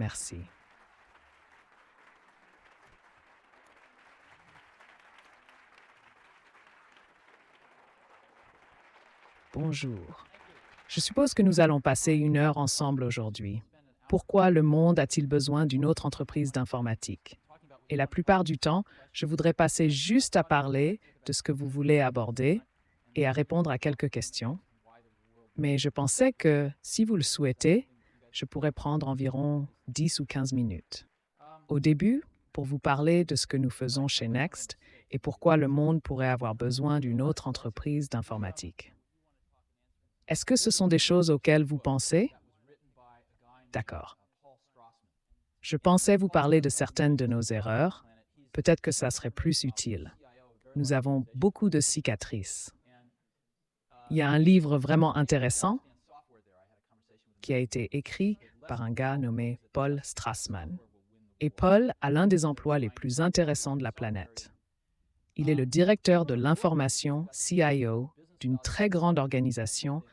Merci. Bonjour. Je suppose que nous allons passer 1 heure ensemble aujourd'hui. Pourquoi le monde a-t-il besoin d'une autre entreprise d'informatique? Et la plupart du temps, je voudrais passer juste à parler de ce que vous voulez aborder et à répondre à quelques questions. Mais je pensais que, si vous le souhaitez, je pourrais prendre environ 10 ou 15 minutes. Au début, pour vous parler de ce que nous faisons chez Next et pourquoi le monde pourrait avoir besoin d'une autre entreprise d'informatique. Est-ce que ce sont des choses auxquelles vous pensez? D'accord. Je pensais vous parler de certaines de nos erreurs. Peut-être que ça serait plus utile. Nous avons beaucoup de cicatrices. Il y a un livre vraiment intéressant qui a été écrit par un gars nommé Paul Strassman. Et Paul a l'un des emplois les plus intéressants de la planète. Il est le directeur de l'information CIO d'une très grande organisation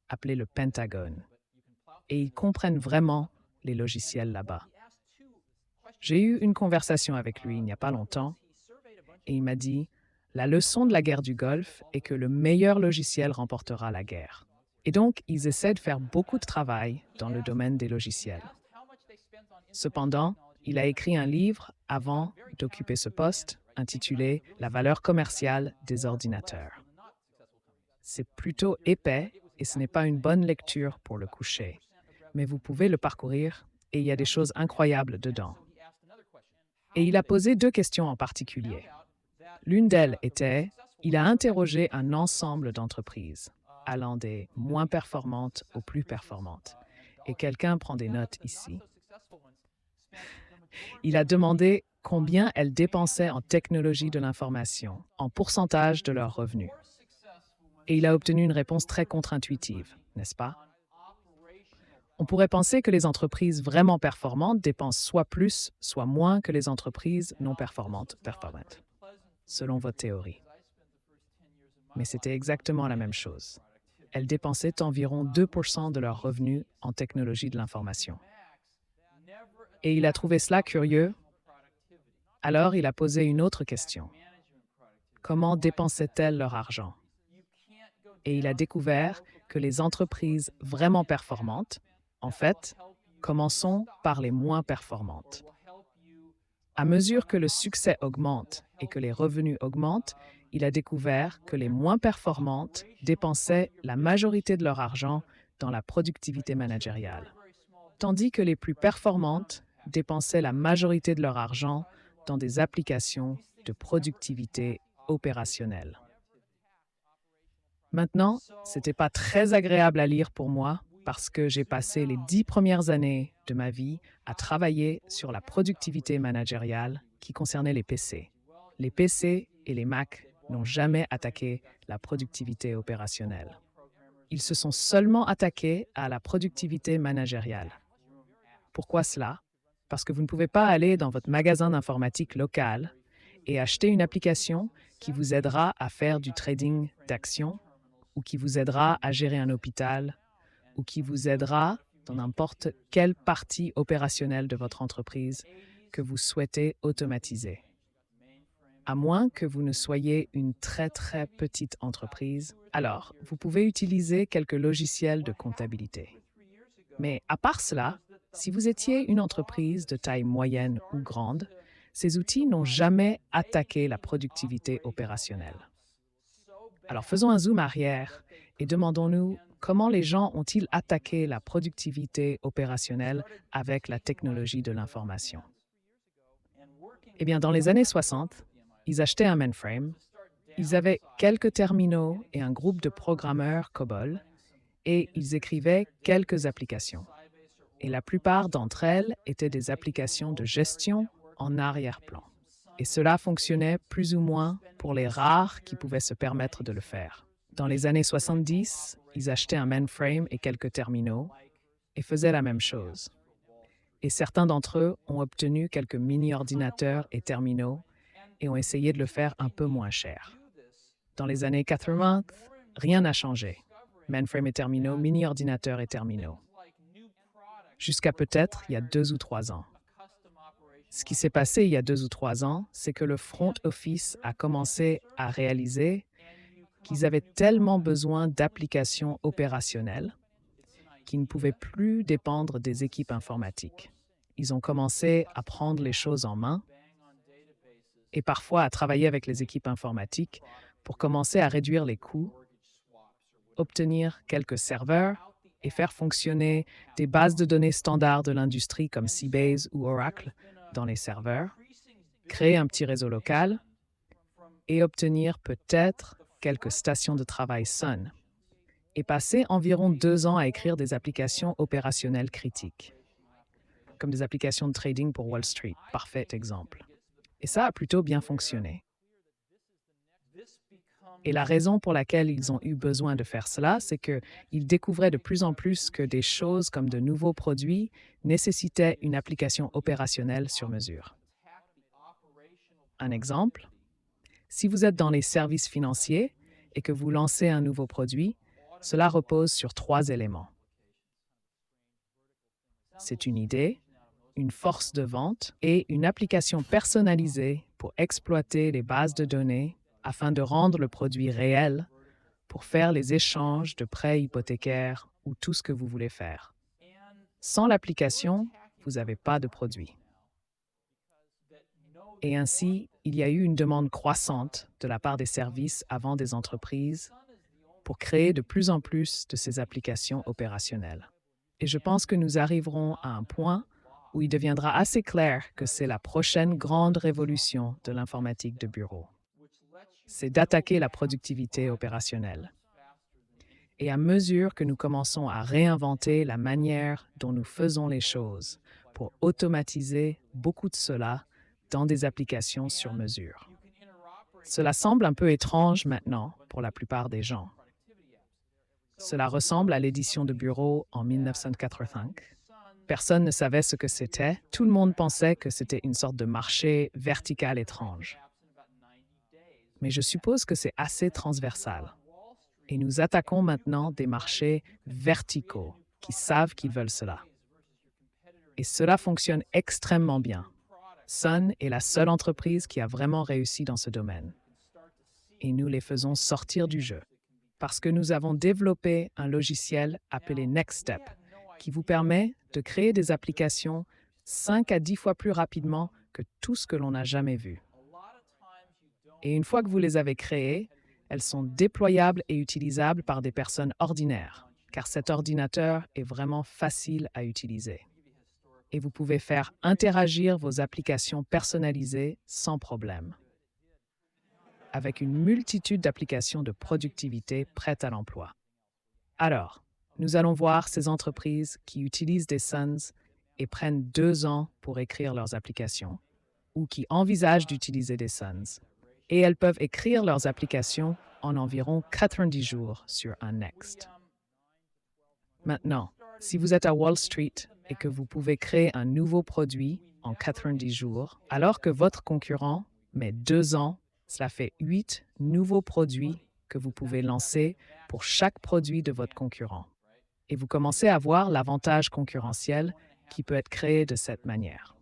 appelée le Pentagone. Et ils comprennent vraiment les logiciels là-bas. J'ai eu une conversation avec lui il n'y a pas longtemps et il m'a dit « La leçon de la guerre du Golfe est que le meilleur logiciel remportera la guerre. » Et donc, ils essaient de faire beaucoup de travail dans le domaine des logiciels. Cependant, il a écrit un livre avant d'occuper ce poste intitulé « La valeur commerciale des ordinateurs ». C'est plutôt épais et ce n'est pas une bonne lecture pour le coucher, mais vous pouvez le parcourir et il y a des choses incroyables dedans. Et il a posé 2 questions en particulier. L'une d'elles était, il a interrogé un ensemble d'entreprises, allant des moins performantes aux plus performantes. Et quelqu'un prend des notes ici. Il a demandé combien elles dépensaient en technologie de l'information, en pourcentage de leurs revenus. Et il a obtenu une réponse très contre-intuitive, n'est-ce pas? On pourrait penser que les entreprises vraiment performantes dépensent soit plus, soit moins que les entreprises non performantes, selon votre théorie. Mais c'était exactement la même chose. Elles dépensaient environ 2% de leurs revenus en technologie de l'information. Et il a trouvé cela curieux. Alors, il a posé une autre question. Comment dépensaient-elles leur argent? Et il a découvert que les entreprises vraiment performantes, en fait, commençons par les moins performantes. À mesure que le succès augmente et que les revenus augmentent, il a découvert que les moins performantes dépensaient la majorité de leur argent dans la productivité managériale, tandis que les plus performantes dépensaient la majorité de leur argent dans des applications de productivité opérationnelle. Maintenant, ce n'était pas très agréable à lire pour moi parce que j'ai passé les 10 premières années de ma vie à travailler sur la productivité managériale qui concernait les PC. Les PC et les Mac n'ont jamais attaqué la productivité opérationnelle. Ils se sont seulement attaqués à la productivité managériale. Pourquoi cela? Parce que vous ne pouvez pas aller dans votre magasin d'informatique local et acheter une application qui vous aidera à faire du trading d'actions ou qui vous aidera à gérer un hôpital ou qui vous aidera dans n'importe quelle partie opérationnelle de votre entreprise que vous souhaitez automatiser. À moins que vous ne soyez une très très petite entreprise, alors vous pouvez utiliser quelques logiciels de comptabilité. Mais à part cela, si vous étiez une entreprise de taille moyenne ou grande, ces outils n'ont jamais attaqué la productivité opérationnelle. Alors faisons un zoom arrière et demandons-nous comment les gens ont-ils attaqué la productivité opérationnelle avec la technologie de l'information. Eh bien, dans les années 60, ils achetaient un mainframe, ils avaient quelques terminaux et un groupe de programmeurs COBOL, et ils écrivaient quelques applications. Et la plupart d'entre elles étaient des applications de gestion en arrière-plan. Et cela fonctionnait plus ou moins pour les rares qui pouvaient se permettre de le faire. Dans les années 70, ils achetaient un mainframe et quelques terminaux et faisaient la même chose. Et certains d'entre eux ont obtenu quelques mini-ordinateurs et terminaux et ont essayé de le faire un peu moins cher. Dans les années 80, rien n'a changé. Mainframe et terminaux, mini-ordinateurs et terminaux. jusqu'à peut-être il y a 2 ou 3 ans. Ce qui s'est passé il y a 2 ou 3 ans, c'est que le front office a commencé à réaliser qu'ils avaient tellement besoin d'applications opérationnelles qu'ils ne pouvaient plus dépendre des équipes informatiques. Ils ont commencé à prendre les choses en main et parfois à travailler avec les équipes informatiques pour commencer à réduire les coûts, obtenir quelques serveurs et faire fonctionner des bases de données standards de l'industrie comme Sybase ou Oracle dans les serveurs, créer un petit réseau local et obtenir peut-être quelques stations de travail Sun et passer environ 2 ans à écrire des applications opérationnelles critiques, comme des applications de trading pour Wall Street, parfait exemple. Et ça a plutôt bien fonctionné. Et la raison pour laquelle ils ont eu besoin de faire cela, c'est qu'ils découvraient de plus en plus que des choses comme de nouveaux produits nécessitaient une application opérationnelle sur mesure. Un exemple, si vous êtes dans les services financiers et que vous lancez un nouveau produit, cela repose sur 3 éléments. C'est une idée, une force de vente et une application personnalisée pour exploiter les bases de données afin de rendre le produit réel pour faire les échanges de prêts hypothécaires ou tout ce que vous voulez faire. Sans l'application, vous n'avez pas de produit. Et ainsi, il y a eu une demande croissante de la part des services avant des entreprises pour créer de plus en plus de ces applications opérationnelles. Et je pense que nous arriverons à un point où il deviendra assez clair que c'est la prochaine grande révolution de l'informatique de bureau. C'est d'attaquer la productivité opérationnelle. Et à mesure que nous commençons à réinventer la manière dont nous faisons les choses pour automatiser beaucoup de cela dans des applications sur mesure. Cela semble un peu étrange maintenant pour la plupart des gens. Cela ressemble à l'édition de bureau en 1985. Personne ne savait ce que c'était. Tout le monde pensait que c'était une sorte de marché vertical étrange. Mais je suppose que c'est assez transversal. Et nous attaquons maintenant des marchés verticaux qui savent qu'ils veulent cela. Et cela fonctionne extrêmement bien. Sun est la seule entreprise qui a vraiment réussi dans ce domaine. Et nous les faisons sortir du jeu. Parce que nous avons développé un logiciel appelé NextStep qui vous permet de créer des applications 5 à 10 fois plus rapidement que tout ce que l'on n'a jamais vu. Et une fois que vous les avez créées, elles sont déployables et utilisables par des personnes ordinaires, car cet ordinateur est vraiment facile à utiliser. Et vous pouvez faire interagir vos applications personnalisées sans problème, avec une multitude d'applications de productivité prêtes à l'emploi. Alors, nous allons voir ces entreprises qui utilisent des Suns et prennent 2 ans pour écrire leurs applications, ou qui envisagent d'utiliser des Suns. Et elles peuvent écrire leurs applications en environ 90 jours sur un Next. Maintenant, si vous êtes à Wall Street et que vous pouvez créer un nouveau produit en 90 jours, alors que votre concurrent met 2 ans, cela fait 8 nouveaux produits que vous pouvez lancer pour chaque produit de votre concurrent. Et vous commencez à voir l'avantage concurrentiel qui peut être créé de cette manière.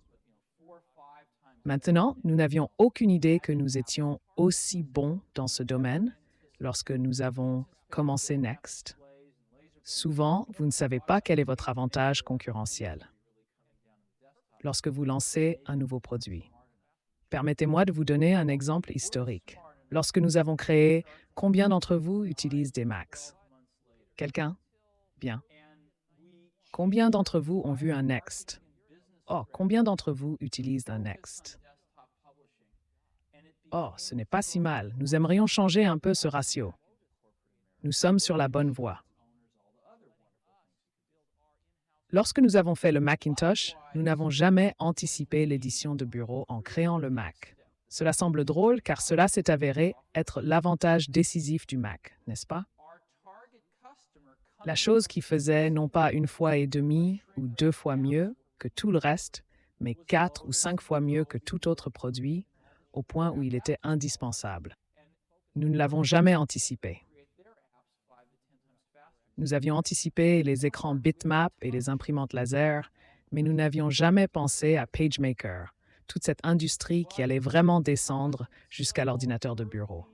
Maintenant, nous n'avions aucune idée que nous étions aussi bons dans ce domaine lorsque nous avons commencé Next. Souvent, vous ne savez pas quel est votre avantage concurrentiel lorsque vous lancez un nouveau produit. Permettez-moi de vous donner un exemple historique. Lorsque nous avons créé, combien d'entre vous utilisent des Macs? Quelqu'un? Bien. Combien d'entre vous ont vu un Next? Oh, combien d'entre vous utilisent un Next? Oh, ce n'est pas si mal. Nous aimerions changer un peu ce ratio. Nous sommes sur la bonne voie. Lorsque nous avons fait le Macintosh, nous n'avons jamais anticipé l'édition de bureau en créant le Mac. Cela semble drôle car cela s'est avéré être l'avantage décisif du Mac, n'est-ce pas? La chose qui faisait non pas 1,5 fois ou 2 fois mieux que tout le reste, mais 4 ou 5 fois mieux que tout autre produit, au point où il était indispensable. Nous ne l'avons jamais anticipé. Nous avions anticipé les écrans bitmap et les imprimantes laser, Mais nous n'avions jamais pensé à PageMaker, toute cette industrie qui allait vraiment descendre jusqu'à l'ordinateur de bureau.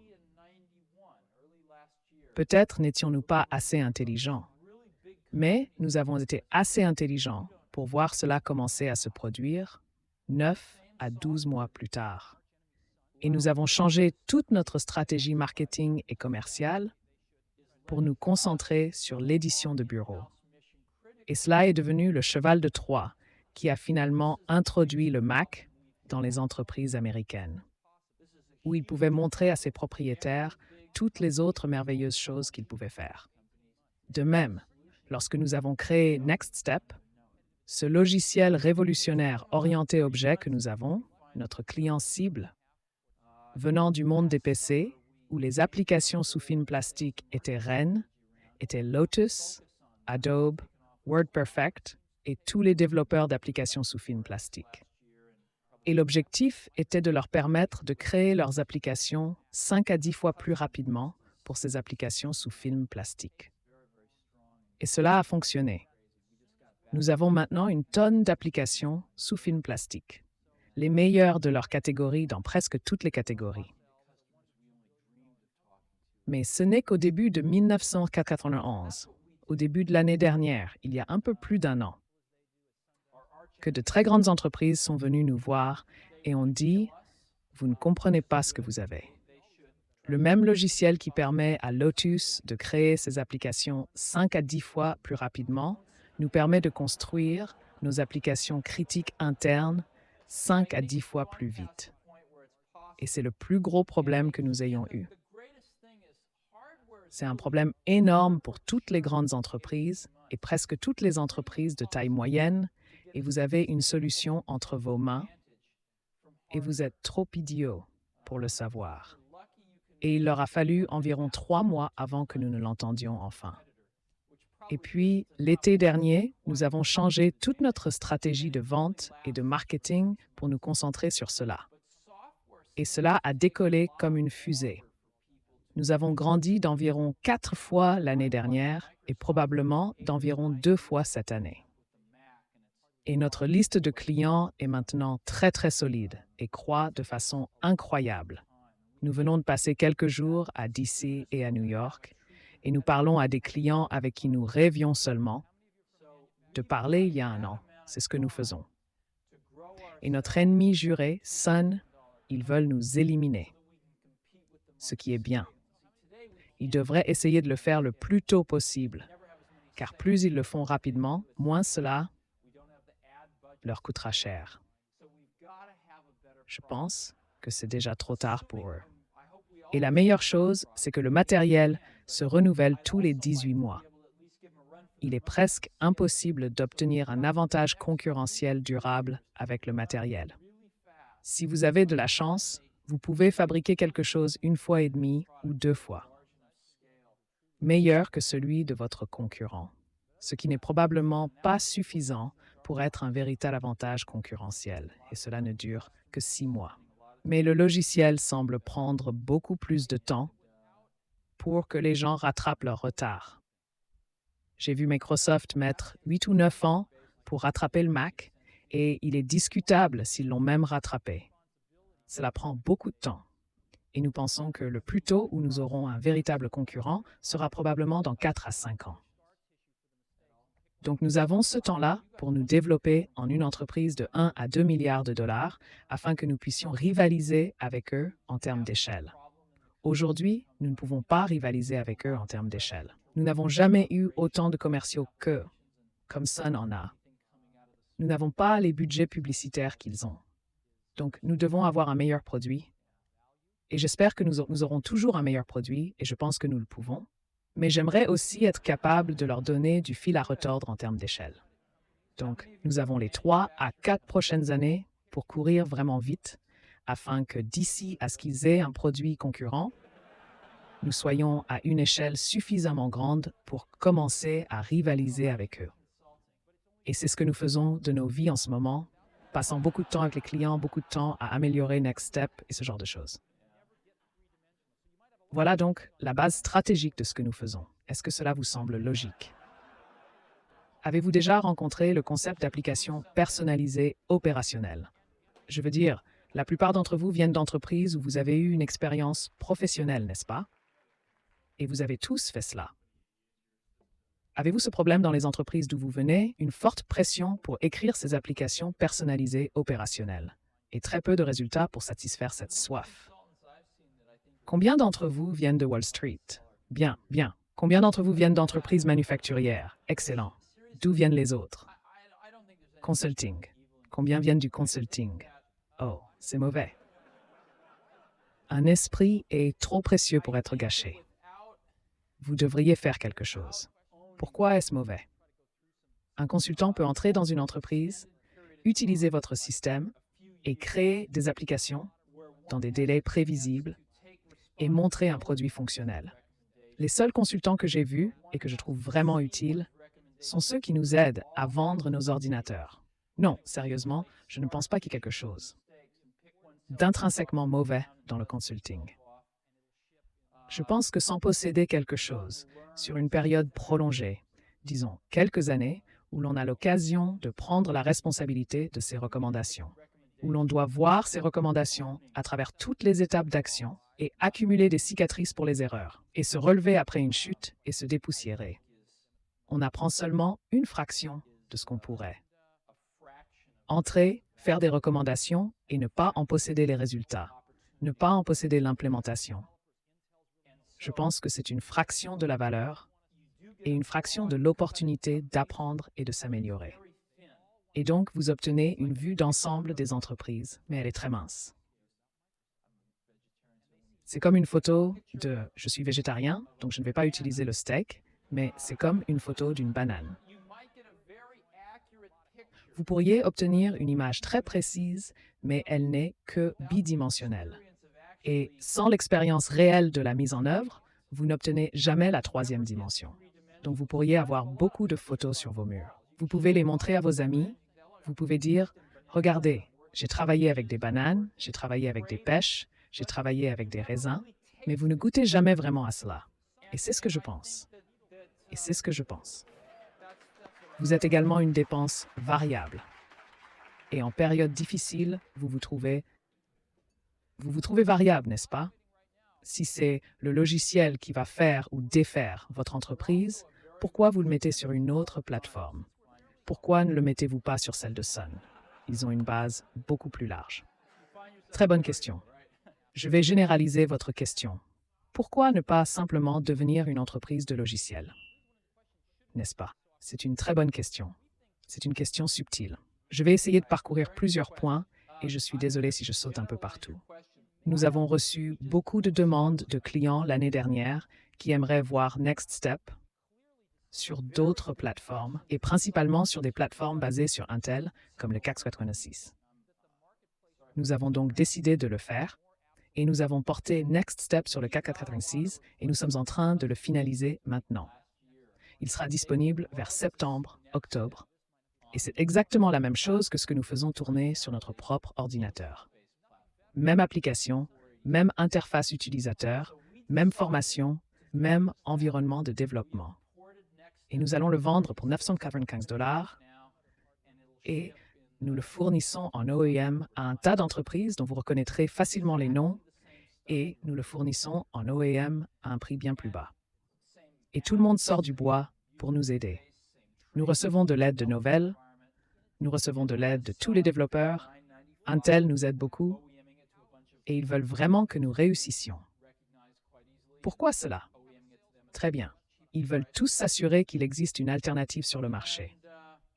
Peut-être n'étions-nous pas assez intelligents, mais nous avons été assez intelligents pour voir cela commencer à se produire 9 à 12 mois plus tard. Et nous avons changé toute notre stratégie marketing et commerciale pour nous concentrer sur l'édition de bureau. Et cela est devenu le cheval de Troie qui a finalement introduit le Mac dans les entreprises américaines, où il pouvait montrer à ses propriétaires toutes les autres merveilleuses choses qu'il pouvait faire. De même, lorsque nous avons créé NextStep, ce logiciel révolutionnaire orienté objet que nous avons, notre client cible, venant du monde des PC, où les applications sous film plastique étaient reines, étaient Lotus, Adobe, WordPerfect et tous les développeurs d'applications sous film plastique. Et l'objectif était de leur permettre de créer leurs applications 5 à 10 fois plus rapidement pour ces applications sous film plastique. Et cela a fonctionné. Nous avons maintenant une tonne d'applications sous film plastique, les meilleures de leur catégorie dans presque toutes les catégories. Mais ce n'est qu'au début de 1991, au début de l'année dernière, il y a un peu plus d'un an, que de très grandes entreprises sont venues nous voir et ont dit « Vous ne comprenez pas ce que vous avez ». Le même logiciel qui permet à Lotus de créer ses applications 5 à 10 fois plus rapidement nous permet de construire nos applications critiques internes 5 à 10 fois plus vite. Et c'est le plus gros problème que nous ayons eu. C'est un problème énorme pour toutes les grandes entreprises et presque toutes les entreprises de taille moyenne, et vous avez une solution entre vos mains, et vous êtes trop idiot pour le savoir. Et il leur a fallu environ 3 mois avant que nous ne l'entendions enfin. Et puis, l'été dernier, nous avons changé toute notre stratégie de vente et de marketing pour nous concentrer sur cela. Et cela a décollé comme une fusée. Nous avons grandi d'environ 4 fois l'année dernière et probablement d'environ 2 fois cette année. Et notre liste de clients est maintenant très très solide et croît de façon incroyable. Nous venons de passer quelques jours à DC et à New York et nous parlons à des clients avec qui nous rêvions seulement de parler il y a un an. C'est ce que nous faisons. Et notre ennemi juré, Sun, ils veulent nous éliminer, ce qui est bien. Ils devraient essayer de le faire le plus tôt possible, car plus ils le font rapidement, moins cela leur coûtera cher. Je pense que c'est déjà trop tard pour eux. Et la meilleure chose, c'est que le matériel se renouvelle tous les 18 mois. Il est presque impossible d'obtenir un avantage concurrentiel durable avec le matériel. Si vous avez de la chance, vous pouvez fabriquer quelque chose 1,5 fois ou 2 fois, meilleur que celui de votre concurrent, ce qui n'est probablement pas suffisant pour être un véritable avantage concurrentiel, et cela ne dure que 6 mois. Mais le logiciel semble prendre beaucoup plus de temps pour que les gens rattrapent leur retard. J'ai vu Microsoft mettre 8 ou 9 ans pour rattraper le Mac, et il est discutable s'ils l'ont même rattrapé. Cela prend beaucoup de temps. Et nous pensons que le plus tôt où nous aurons un véritable concurrent sera probablement dans 4 à 5 ans. Donc nous avons ce temps-là pour nous développer en une entreprise de 1 à 2 milliards de dollars afin que nous puissions rivaliser avec eux en termes d'échelle. Aujourd'hui, nous ne pouvons pas rivaliser avec eux en termes d'échelle. Nous n'avons jamais eu autant de commerciaux qu'eux, comme Sun en a. Nous n'avons pas les budgets publicitaires qu'ils ont. Donc nous devons avoir un meilleur produit. Et j'espère que nous aurons toujours un meilleur produit, et je pense que nous le pouvons. Mais j'aimerais aussi être capable de leur donner du fil à retordre en termes d'échelle. Donc, nous avons les 3 à 4 prochaines années pour courir vraiment vite, afin que d'ici à ce qu'ils aient un produit concurrent, nous soyons à une échelle suffisamment grande pour commencer à rivaliser avec eux. Et c'est ce que nous faisons de nos vies en ce moment, passant beaucoup de temps avec les clients, beaucoup de temps à améliorer NextStep et ce genre de choses. Voilà donc la base stratégique de ce que nous faisons. Est-ce que cela vous semble logique? Avez-vous déjà rencontré le concept d'application personnalisée opérationnelle? Je veux dire, la plupart d'entre vous viennent d'entreprises où vous avez eu une expérience professionnelle, n'est-ce pas? Et vous avez tous fait cela. Avez-vous ce problème dans les entreprises d'où vous venez, une forte pression pour écrire ces applications personnalisées opérationnelles, et très peu de résultats pour satisfaire cette soif? Combien d'entre vous viennent de Wall Street? Bien, bien. Combien d'entre vous viennent d'entreprises manufacturières? Excellent. D'où viennent les autres? Consulting. Combien viennent du consulting? Oh, c'est mauvais. Un esprit est trop précieux pour être gâché. Vous devriez faire quelque chose. Pourquoi est-ce mauvais? Un consultant peut entrer dans une entreprise, utiliser votre système et créer des applications dans des délais prévisibles et montrer un produit fonctionnel. Les seuls consultants que j'ai vus et que je trouve vraiment utiles sont ceux qui nous aident à vendre nos ordinateurs. Non, sérieusement, je ne pense pas qu'il y ait quelque chose d'intrinsèquement mauvais dans le consulting. Je pense que sans posséder quelque chose sur une période prolongée, disons quelques années, où l'on a l'occasion de prendre la responsabilité de ses recommandations, où l'on doit voir ses recommandations à travers toutes les étapes d'action et accumuler des cicatrices pour les erreurs, et se relever après une chute et se dépoussiérer. On apprend seulement une fraction de ce qu'on pourrait. Entrer, faire des recommandations et ne pas en posséder les résultats, ne pas en posséder l'implémentation. Je pense que c'est une fraction de la valeur et une fraction de l'opportunité d'apprendre et de s'améliorer. Et donc, vous obtenez une vue d'ensemble des entreprises, mais elle est très mince. C'est comme une photo de « je suis végétarien, donc je ne vais pas utiliser le steak », mais c'est comme une photo d'une banane. Vous pourriez obtenir une image très précise, mais elle n'est que bidimensionnelle. Et sans l'expérience réelle de la mise en œuvre, vous n'obtenez jamais la troisième dimension. Donc vous pourriez avoir beaucoup de photos sur vos murs. Vous pouvez les montrer à vos amis. Vous pouvez dire « Regardez, j'ai travaillé avec des bananes, j'ai travaillé avec des pêches, j'ai travaillé avec des raisins, mais vous ne goûtez jamais vraiment à cela. » Et c'est ce que je pense. Et c'est ce que je pense. Vous êtes également une dépense variable. Et en période difficile, vous vous trouvez variable, n'est-ce pas? Si c'est le logiciel qui va faire ou défaire votre entreprise, pourquoi vous le mettez sur une autre plateforme? Pourquoi ne le mettez-vous pas sur celle de Sun? Ils ont une base beaucoup plus large. Très bonne question. Je vais généraliser votre question. Pourquoi ne pas simplement devenir une entreprise de logiciels? N'est-ce pas? C'est une très bonne question. C'est une question subtile. Je vais essayer de parcourir plusieurs points et je suis désolé si je saute un peu partout. Nous avons reçu beaucoup de demandes de clients l'année dernière qui aimeraient voir Next Step sur d'autres plateformes et principalement sur des plateformes basées sur Intel comme le CAC 86. Nous avons donc décidé de le faire et nous avons porté Next Step sur le CAC 86 et nous sommes en train de le finaliser maintenant. Il sera disponible vers septembre, octobre, et c'est exactement la même chose que ce que nous faisons tourner sur notre propre ordinateur. Même application, même interface utilisateur, même formation, même environnement de développement. Et nous allons le vendre pour $995 et nous le fournissons en OEM à un tas d'entreprises dont vous reconnaîtrez facilement les noms et nous le fournissons en OEM à un prix bien plus bas. Et tout le monde sort du bois pour nous aider. Nous recevons de l'aide de Novell, nous recevons de l'aide de tous les développeurs, Intel nous aide beaucoup et ils veulent vraiment que nous réussissions. Pourquoi cela? Très bien. Ils veulent tous s'assurer qu'il existe une alternative sur le marché.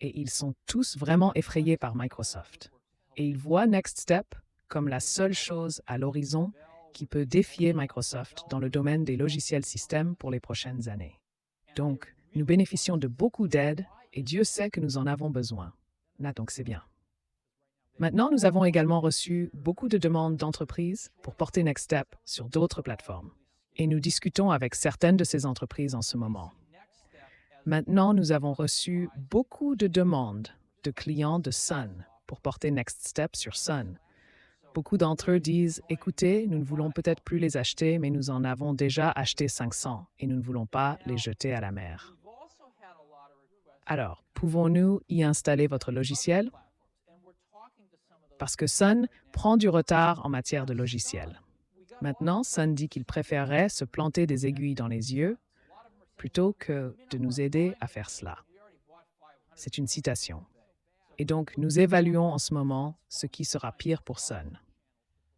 Et ils sont tous vraiment effrayés par Microsoft. Et ils voient Next Step comme la seule chose à l'horizon qui peut défier Microsoft dans le domaine des logiciels systèmes pour les prochaines années. Donc, nous bénéficions de beaucoup d'aide et Dieu sait que nous en avons besoin. Là, donc c'est bien. Maintenant, nous avons également reçu beaucoup de demandes d'entreprises pour porter Next Step sur d'autres plateformes. Et nous discutons avec certaines de ces entreprises en ce moment. Maintenant, nous avons reçu beaucoup de demandes de clients de Sun pour porter Next Step sur Sun. Beaucoup d'entre eux disent « Écoutez, nous ne voulons peut-être plus les acheter, mais nous en avons déjà acheté 500 et nous ne voulons pas les jeter à la mer. » Alors, pouvons-nous y installer votre logiciel? Parce que Sun prend du retard en matière de logiciel. Maintenant, Sun dit qu'il préférerait se planter des aiguilles dans les yeux plutôt que de nous aider à faire cela. C'est une citation. Et donc, nous évaluons en ce moment ce qui sera pire pour Sun.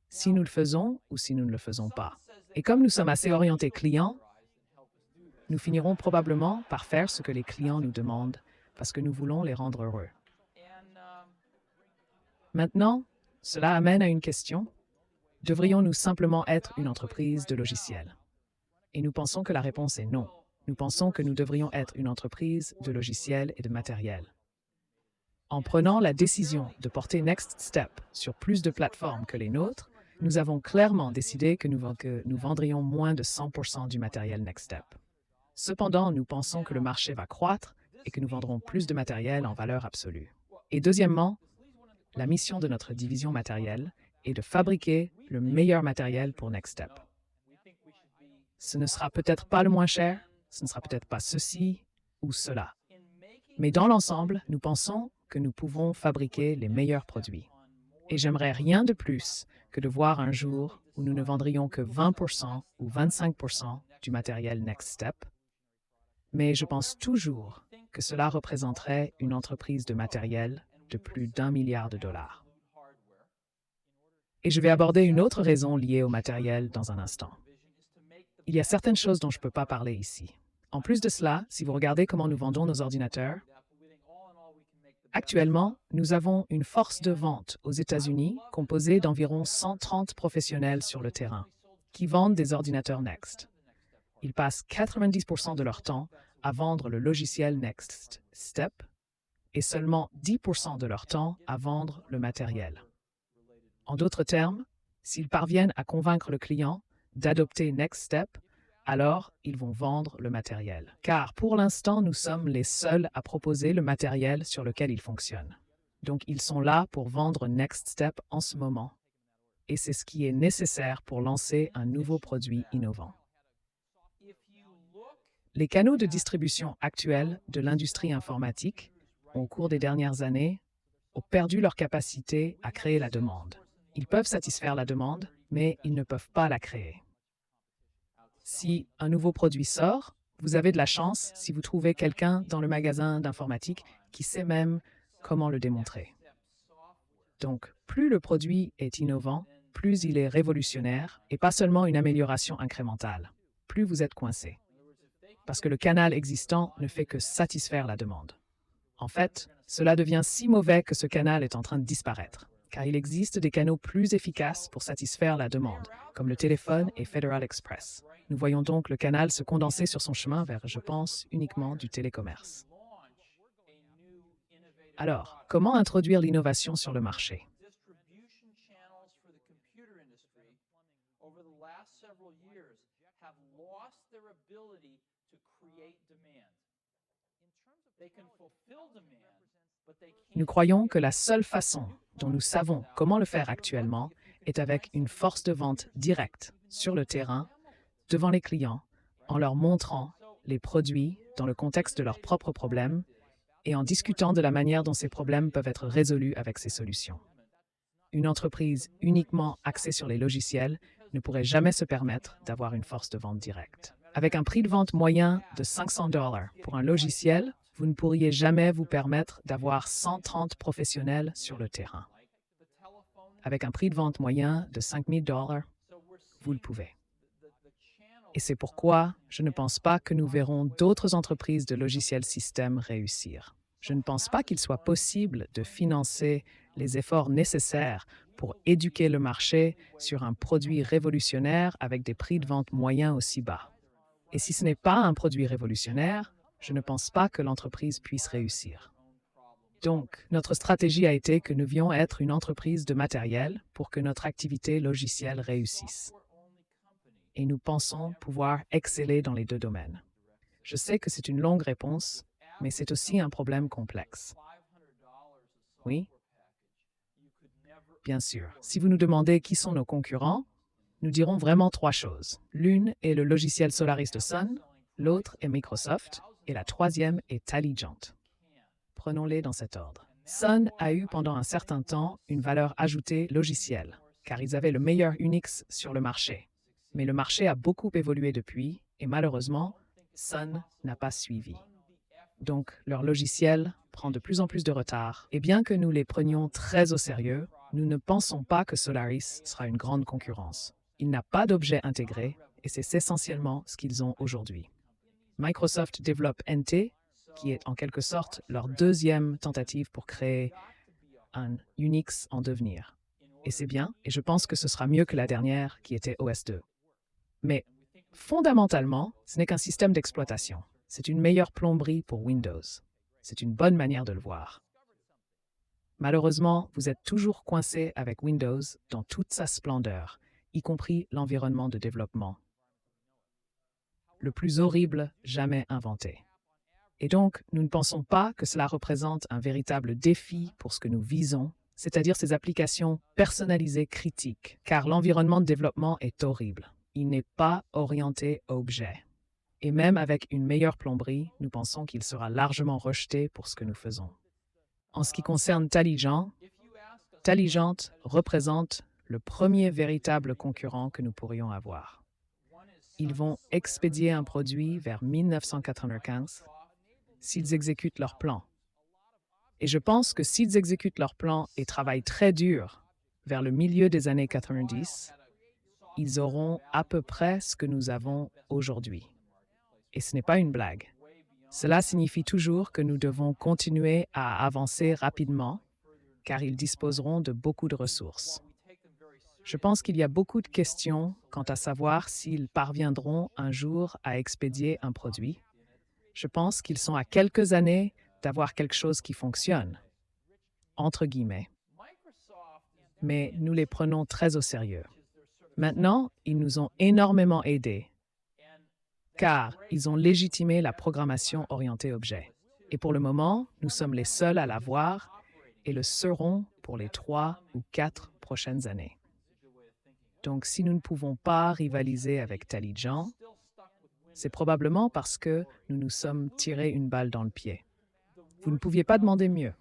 Si nous le faisons ou si nous ne le faisons pas. Et comme nous sommes assez orientés clients, nous finirons probablement par faire ce que les clients nous demandent parce que nous voulons les rendre heureux. Maintenant, cela amène à une question. Devrions-nous simplement être une entreprise de logiciels? Et nous pensons que la réponse est non. Nous pensons que nous devrions être une entreprise de logiciels et de matériel. En prenant la décision de porter Next Step sur plus de plateformes que les nôtres, nous avons clairement décidé que nous vendrions moins de 100% du matériel Next Step. Cependant, nous pensons que le marché va croître et que nous vendrons plus de matériel en valeur absolue. Et deuxièmement, la mission de notre division matérielle est de fabriquer le meilleur matériel pour Next Step. Ce ne sera peut-être pas le moins cher, ce ne sera peut-être pas ceci ou cela. Mais dans l'ensemble, nous pensons que nous pouvons fabriquer les meilleurs produits. Et j'aimerais rien de plus que de voir un jour où nous ne vendrions que 20% ou 25% du matériel Next Step. Mais je pense toujours que cela représenterait une entreprise de matériel de plus d'1 milliard de dollars. Et je vais aborder une autre raison liée au matériel dans un instant. Il y a certaines choses dont je ne peux pas parler ici. En plus de cela, si vous regardez comment nous vendons nos ordinateurs, actuellement, nous avons une force de vente aux États-Unis composée d'environ 130 professionnels sur le terrain qui vendent des ordinateurs Next. Ils passent 90% de leur temps à vendre le logiciel Next Step et seulement 10% de leur temps à vendre le matériel. En d'autres termes, s'ils parviennent à convaincre le client d'adopter Next Step, alors ils vont vendre le matériel. Car pour l'instant, nous sommes les seuls à proposer le matériel sur lequel ils fonctionnent. Donc, ils sont là pour vendre Next Step en ce moment. Et c'est ce qui est nécessaire pour lancer un nouveau produit innovant. Les canaux de distribution actuels de l'industrie informatique, au cours des dernières années, ont perdu leur capacité à créer la demande. Ils peuvent satisfaire la demande, mais ils ne peuvent pas la créer. Si un nouveau produit sort, vous avez de la chance si vous trouvez quelqu'un dans le magasin d'informatique qui sait même comment le démontrer. Donc, plus le produit est innovant, plus il est révolutionnaire et pas seulement une amélioration incrémentale, plus vous êtes coincé. Parce que le canal existant ne fait que satisfaire la demande. En fait, cela devient si mauvais que ce canal est en train de disparaître, car il existe des canaux plus efficaces pour satisfaire la demande, comme le téléphone et Federal Express. Nous voyons donc le canal se condenser sur son chemin vers, je pense, uniquement du télécommerce. Alors, comment introduire l'innovation sur le marché? Nous croyons que la seule façon dont nous savons comment le faire actuellement est avec une force de vente directe sur le terrain, devant les clients, en leur montrant les produits dans le contexte de leurs propres problèmes et en discutant de la manière dont ces problèmes peuvent être résolus avec ces solutions. Une entreprise uniquement axée sur les logiciels ne pourrait jamais se permettre d'avoir une force de vente directe. Avec un prix de vente moyen de $500 pour un logiciel, vous ne pourriez jamais vous permettre d'avoir 130 professionnels sur le terrain. Avec un prix de vente moyen de $5 000, vous le pouvez. Et c'est pourquoi je ne pense pas que nous verrons d'autres entreprises de logiciels système réussir. Je ne pense pas qu'il soit possible de financer les efforts nécessaires pour éduquer le marché sur un produit révolutionnaire avec des prix de vente moyens aussi bas. Et si ce n'est pas un produit révolutionnaire, je ne pense pas que l'entreprise puisse réussir. Donc, notre stratégie a été que nous devions être une entreprise de matériel pour que notre activité logicielle réussisse. Et nous pensons pouvoir exceller dans les deux domaines. Je sais que c'est une longue réponse, mais c'est aussi un problème complexe. Oui? Bien sûr. Si vous nous demandez qui sont nos concurrents, nous dirons vraiment trois choses. L'une est le logiciel Solaris de Sun, l'autre est Microsoft et la troisième est Taligent. prenons-les dans cet ordre. Sun a eu pendant un certain temps une valeur ajoutée logicielle, car ils avaient le meilleur Unix sur le marché. Mais le marché a beaucoup évolué depuis, et malheureusement, Sun n'a pas suivi. Donc, leur logiciel prend de plus en plus de retard. Et bien que nous les prenions très au sérieux, nous ne pensons pas que Solaris sera une grande concurrence. Il n'a pas d'objet intégré, et c'est essentiellement ce qu'ils ont aujourd'hui. Microsoft développe NT, qui est en quelque sorte leur deuxième tentative pour créer un Unix en devenir. Et c'est bien, et je pense que ce sera mieux que la dernière, qui était OS2. Mais fondamentalement, ce n'est qu'un système d'exploitation. C'est une meilleure plomberie pour Windows. C'est une bonne manière de le voir. Malheureusement, vous êtes toujours coincé avec Windows dans toute sa splendeur, y compris l'environnement de développement. Le plus horrible jamais inventé. Et donc, nous ne pensons pas que cela représente un véritable défi pour ce que nous visons, c'est-à-dire ces applications personnalisées critiques, car l'environnement de développement est horrible. Il n'est pas orienté objet. Et même avec une meilleure plomberie, nous pensons qu'il sera largement rejeté pour ce que nous faisons. En ce qui concerne Taligent, Taligent représente le premier véritable concurrent que nous pourrions avoir. Ils vont expédier un produit vers 1995 s'ils exécutent leur plan. Et je pense que s'ils exécutent leur plan et travaillent très dur vers le milieu des années 90, ils auront à peu près ce que nous avons aujourd'hui. Et ce n'est pas une blague. Cela signifie toujours que nous devons continuer à avancer rapidement, car ils disposeront de beaucoup de ressources. Je pense qu'il y a beaucoup de questions quant à savoir s'ils parviendront un jour à expédier un produit. Je pense qu'ils sont à quelques années d'avoir quelque chose qui fonctionne, entre guillemets. Mais nous les prenons très au sérieux. Maintenant, ils nous ont énormément aidés, car ils ont légitimé la programmation orientée objet. Et pour le moment, nous sommes les seuls à l'avoir et le serons pour les 3 ou 4 prochaines années. Donc, si nous ne pouvons pas rivaliser avec Taligent, c'est probablement parce que nous nous sommes tiré une balle dans le pied. Vous ne pouviez pas demander mieux.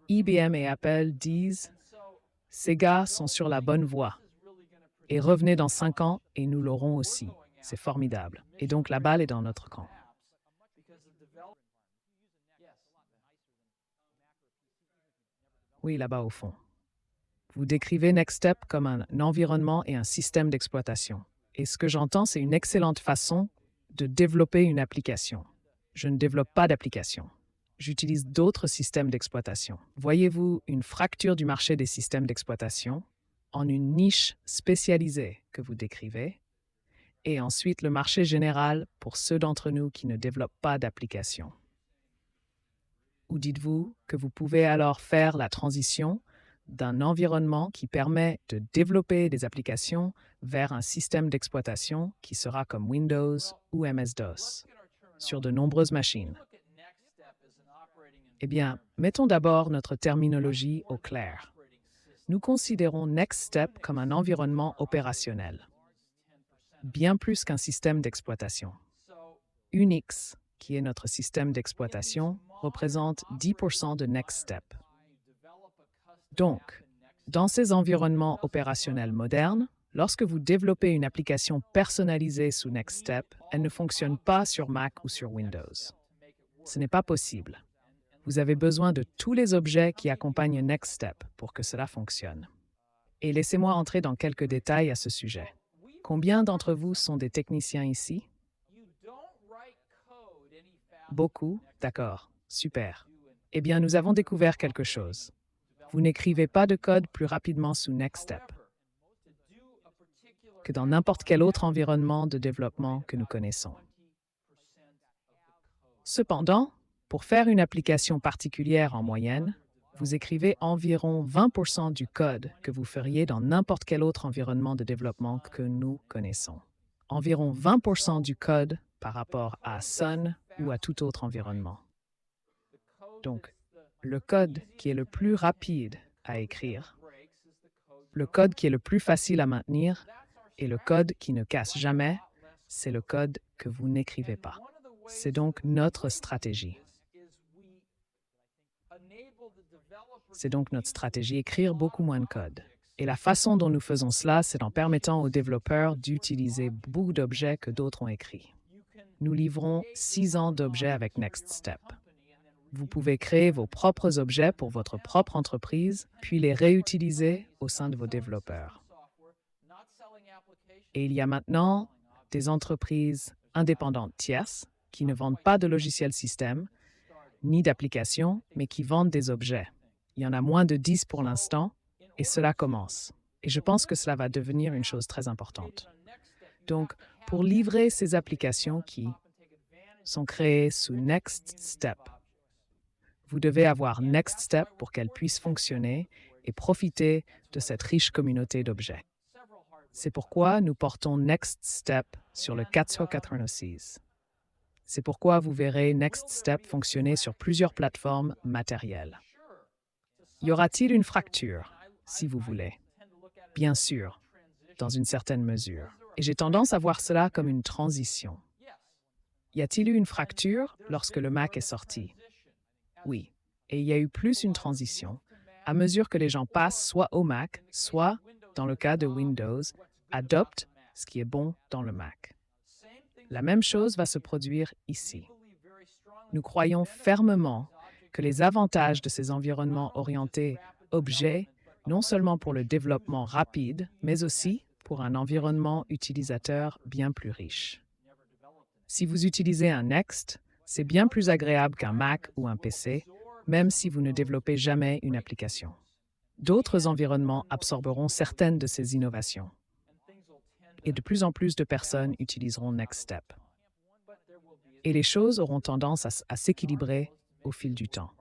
IBM et Apple disent « Ces gars sont sur la bonne voie. Et revenez dans 5 ans et nous l'aurons aussi. C'est formidable. Et donc la balle est dans notre camp. » Oui, là-bas au fond. Vous décrivez NextStep comme un environnement et un système d'exploitation. Et ce que j'entends, c'est une excellente façon de développer une application. Je ne développe pas d'application. J'utilise d'autres systèmes d'exploitation. Voyez-vous une fracture du marché des systèmes d'exploitation en une niche spécialisée que vous décrivez, et ensuite le marché général pour ceux d'entre nous qui ne développent pas d'application. Ou dites-vous que vous pouvez alors faire la transition d'un environnement qui permet de développer des applications vers un système d'exploitation qui sera comme Windows ou MS-DOS sur de nombreuses machines. Eh bien, mettons d'abord notre terminologie au clair. Nous considérons NextStep comme un environnement opérationnel, bien plus qu'un système d'exploitation. Unix, qui est notre système d'exploitation, représente 10% de NextStep. Donc, dans ces environnements opérationnels modernes, lorsque vous développez une application personnalisée sous NextStep, elle ne fonctionne pas sur Mac ou sur Windows. Ce n'est pas possible. Vous avez besoin de tous les objets qui accompagnent NextStep pour que cela fonctionne. Et laissez-moi entrer dans quelques détails à ce sujet. Combien d'entre vous sont des techniciens ici? Beaucoup? D'accord. Super. Eh bien, nous avons découvert quelque chose. Vous n'écrivez pas de code plus rapidement sous NextStep que dans n'importe quel autre environnement de développement que nous connaissons. Cependant, pour faire une application particulière en moyenne, vous écrivez environ 20% du code que vous feriez dans n'importe quel autre environnement de développement que nous connaissons. Environ 20% du code par rapport à Sun ou à tout autre environnement. Donc, le code qui est le plus rapide à écrire, le code qui est le plus facile à maintenir et le code qui ne casse jamais, c'est le code que vous n'écrivez pas. C'est donc notre stratégie. C'est donc notre stratégie, écrire beaucoup moins de code. Et la façon dont nous faisons cela, c'est en permettant aux développeurs d'utiliser beaucoup d'objets que d'autres ont écrits. Nous livrons 6 ans d'objets avec NextStep. Vous pouvez créer vos propres objets pour votre propre entreprise, puis les réutiliser au sein de vos développeurs. Et il y a maintenant des entreprises indépendantes tierces qui ne vendent pas de logiciels système ni d'applications, mais qui vendent des objets. Il y en a moins de 10 pour l'instant, et cela commence. Et je pense que cela va devenir une chose très importante. Donc, pour livrer ces applications qui sont créées sous NextStep, vous devez avoir NextStep pour qu'elles puissent fonctionner et profiter de cette riche communauté d'objets. C'est pourquoi nous portons NextStep sur le 486. C'est pourquoi vous verrez NextStep fonctionner sur plusieurs plateformes matérielles. Y aura-t-il une fracture, si vous voulez? Bien sûr, dans une certaine mesure. Et j'ai tendance à voir cela comme une transition. Y a-t-il eu une fracture lorsque le Mac est sorti? Oui. Et il y a eu plus une transition, à mesure que les gens passent soit au Mac, soit, dans le cas de Windows, adoptent ce qui est bon dans le Mac. La même chose va se produire ici. Nous croyons fermement que les avantages de ces environnements orientés objets, non seulement pour le développement rapide, mais aussi pour un environnement utilisateur bien plus riche. Si vous utilisez un Next, c'est bien plus agréable qu'un Mac ou un PC, même si vous ne développez jamais une application. D'autres environnements absorberont certaines de ces innovations. Et de plus en plus de personnes utiliseront NextStep. Et les choses auront tendance à s'équilibrer au fil du temps.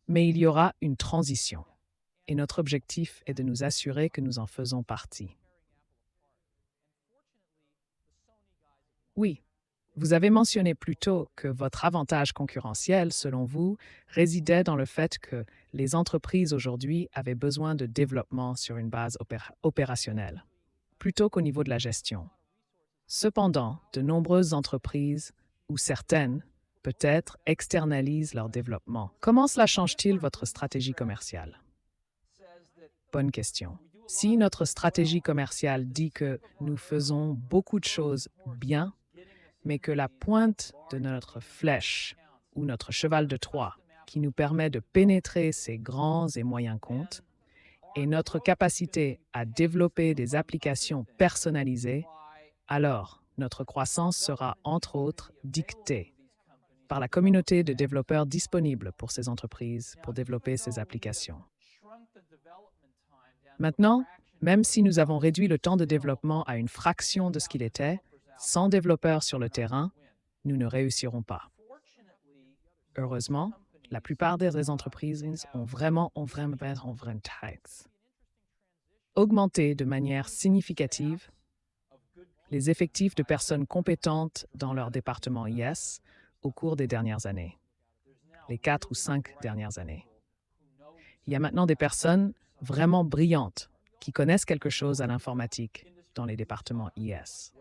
Mais il y aura une transition. Et notre objectif est de nous assurer que nous en faisons partie. Oui, vous avez mentionné plus tôt que votre avantage concurrentiel, selon vous, résidait dans le fait que les entreprises aujourd'hui avaient besoin de développement sur une base opérationnelle, plutôt qu'au niveau de la gestion. Cependant, de nombreuses entreprises, ou certaines, peut-être, externalisent leur développement. Comment cela change-t-il votre stratégie commerciale? Bonne question. Si notre stratégie commerciale dit que nous faisons beaucoup de choses bien, mais que la pointe de notre flèche ou notre cheval de Troie, qui nous permet de pénétrer ces grands et moyens comptes, est notre capacité à développer des applications personnalisées, alors notre croissance sera, entre autres, dictée par la communauté de développeurs disponibles pour ces entreprises pour développer ces applications. Maintenant, même si nous avons réduit le temps de développement à une fraction de ce qu'il était, sans développeurs sur le terrain, nous ne réussirons pas. Heureusement, la plupart des entreprises ont vraiment augmenté de manière significative les effectifs de personnes compétentes dans leur département IS au cours des dernières années, les 4 ou 5 dernières années. Il y a maintenant des personnes vraiment brillantes qui connaissent quelque chose à l'informatique dans les départements IS.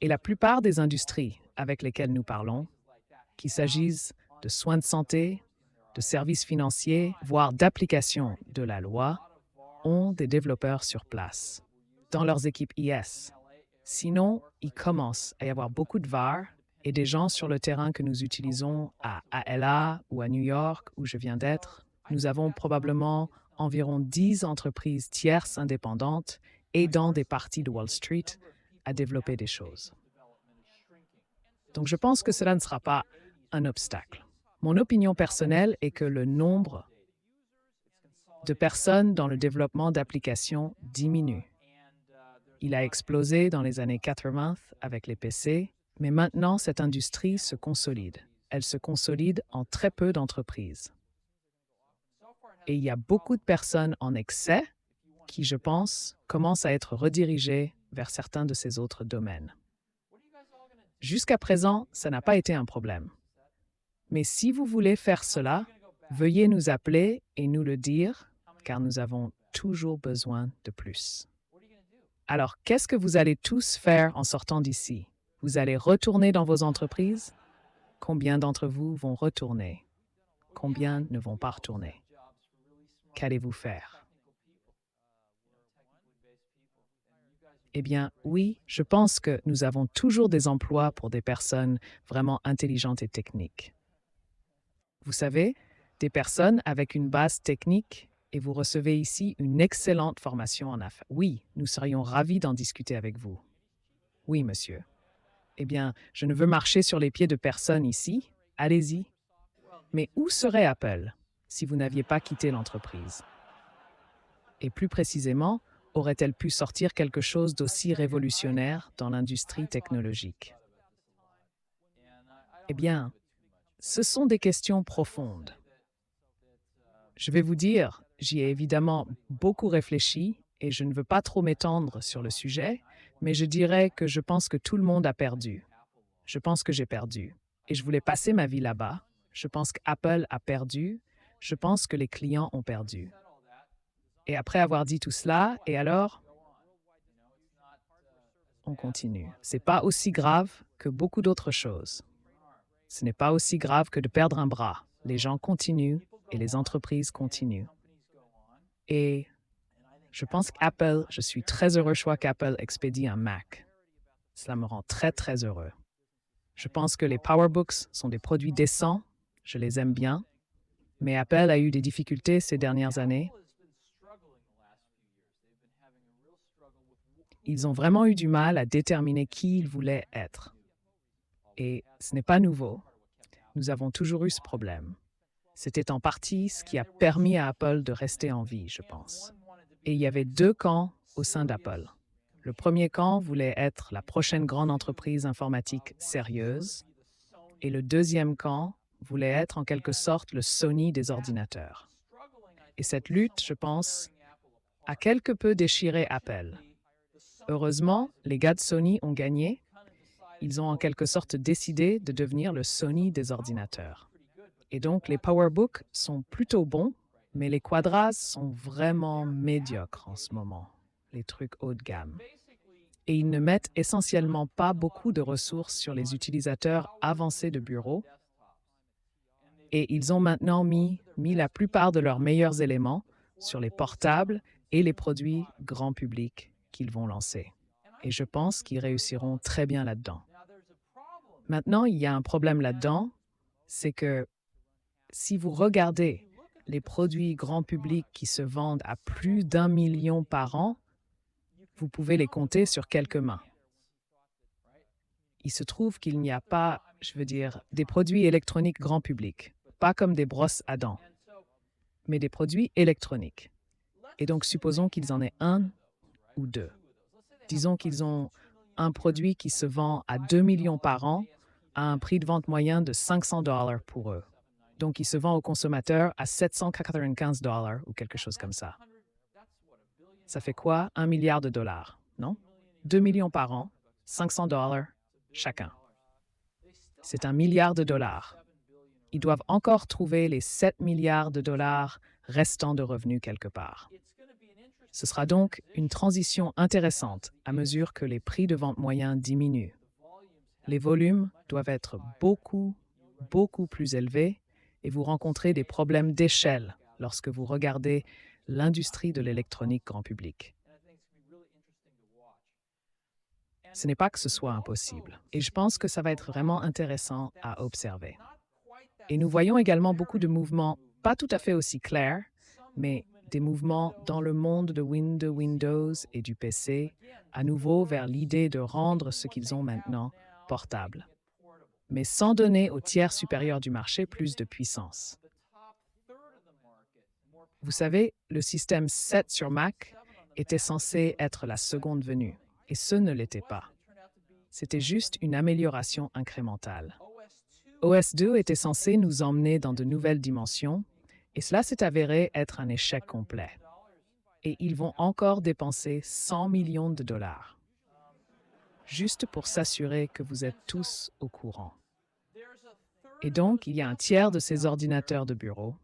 Et la plupart des industries avec lesquelles nous parlons, qu'il s'agisse de soins de santé, de services financiers, voire d'applications de la loi, ont des développeurs sur place, dans leurs équipes IS. Sinon, il commence à y avoir beaucoup de VAR et des gens sur le terrain que nous utilisons à LA ou à New York, où je viens d'être. Nous avons probablement environ 10 entreprises tierces indépendantes aidant des parties de Wall Street à développer des choses. Donc, je pense que cela ne sera pas un obstacle. Mon opinion personnelle est que le nombre de personnes dans le développement d'applications diminue. Il a explosé dans les années 80 avec les PC, mais maintenant cette industrie se consolide. Elle se consolide en très peu d'entreprises. Et il y a beaucoup de personnes en excès qui, je pense, commencent à être redirigées vers certains de ces autres domaines. Jusqu'à présent, ça n'a pas été un problème. Mais si vous voulez faire cela, veuillez nous appeler et nous le dire, car nous avons toujours besoin de plus. Alors, qu'est-ce que vous allez tous faire en sortant d'ici? Vous allez retourner dans vos entreprises? Combien d'entre vous vont retourner? Combien ne vont pas retourner? Qu'allez-vous faire? Eh bien, oui, je pense que nous avons toujours des emplois pour des personnes vraiment intelligentes et techniques. Vous savez, des personnes avec une base technique et vous recevez ici une excellente formation en affaires. Oui, nous serions ravis d'en discuter avec vous. Oui, monsieur. Eh bien, je ne veux marcher sur les pieds de personne ici. Allez-y. Mais où serait Apple si vous n'aviez pas quitté l'entreprise? Et plus précisément, aurait-elle pu sortir quelque chose d'aussi révolutionnaire dans l'industrie technologique? Eh bien, ce sont des questions profondes. Je vais vous dire, j'y ai évidemment beaucoup réfléchi et je ne veux pas trop m'étendre sur le sujet, mais je dirais que je pense que tout le monde a perdu. Je pense que j'ai perdu. Et je voulais passer ma vie là-bas. Je pense qu'Apple a perdu. Je pense que les clients ont perdu. Et après avoir dit tout cela, et alors, on continue. C'est pas aussi grave que beaucoup d'autres choses. Ce n'est pas aussi grave que de perdre un bras. Les gens continuent et les entreprises continuent. Et je pense qu'Apple, je suis très heureux choix qu'Apple expédie un Mac. Cela me rend très, très heureux. Je pense que les PowerBooks sont des produits décents, je les aime bien, mais Apple a eu des difficultés ces dernières années. Ils ont vraiment eu du mal à déterminer qui ils voulaient être. Et ce n'est pas nouveau. Nous avons toujours eu ce problème. C'était en partie ce qui a permis à Apple de rester en vie, je pense. Et il y avait deux camps au sein d'Apple. Le premier camp voulait être la prochaine grande entreprise informatique sérieuse, et le deuxième camp voulait être en quelque sorte le Sony des ordinateurs. Et cette lutte, je pense, a quelque peu déchiré Apple. Heureusement, les gars de Sony ont gagné. Ils ont en quelque sorte décidé de devenir le Sony des ordinateurs. Et donc, les PowerBooks sont plutôt bons, mais les Quadras sont vraiment médiocres en ce moment, les trucs haut de gamme. Et ils ne mettent essentiellement pas beaucoup de ressources sur les utilisateurs avancés de bureau. Et ils ont maintenant mis la plupart de leurs meilleurs éléments sur les portables et les produits grand public qu'ils vont lancer. Et je pense qu'ils réussiront très bien là-dedans. Maintenant, il y a un problème là-dedans, c'est que si vous regardez les produits grand public qui se vendent à plus d'1 million par an, vous pouvez les compter sur quelques mains. Il se trouve qu'il n'y a pas, je veux dire, des produits électroniques grand public, pas comme des brosses à dents, mais des produits électroniques. Et donc, supposons qu'ils en aient un ou deux. Disons qu'ils ont un produit qui se vend à 2 millions par an à un prix de vente moyen de $500 pour eux. Donc, il se vend aux consommateurs à $795 ou quelque chose comme ça. Ça fait quoi? 1 milliard de dollars, non? 2 millions par an, $500 chacun. C'est 1 milliard de dollars. Ils doivent encore trouver les 7 milliards de dollars restants de revenus quelque part. Ce sera donc une transition intéressante à mesure que les prix de vente moyens diminuent. Les volumes doivent être beaucoup, beaucoup plus élevés et vous rencontrez des problèmes d'échelle lorsque vous regardez l'industrie de l'électronique grand public. Ce n'est pas que ce soit impossible et je pense que ça va être vraiment intéressant à observer. Et nous voyons également beaucoup de mouvements pas tout à fait aussi clairs, mais des mouvements dans le monde de Windows et du PC, à nouveau vers l'idée de rendre ce qu'ils ont maintenant portable, mais sans donner au tiers supérieur du marché plus de puissance. Vous savez, le système 7 sur Mac était censé être la seconde venue, et ce ne l'était pas. C'était juste une amélioration incrémentale. OS 2 était censé nous emmener dans de nouvelles dimensions, et cela s'est avéré être un échec complet. Et ils vont encore dépenser 100 millions de dollars, juste pour s'assurer que vous êtes tous au courant. Et donc, il y a un tiers de ces ordinateurs de bureau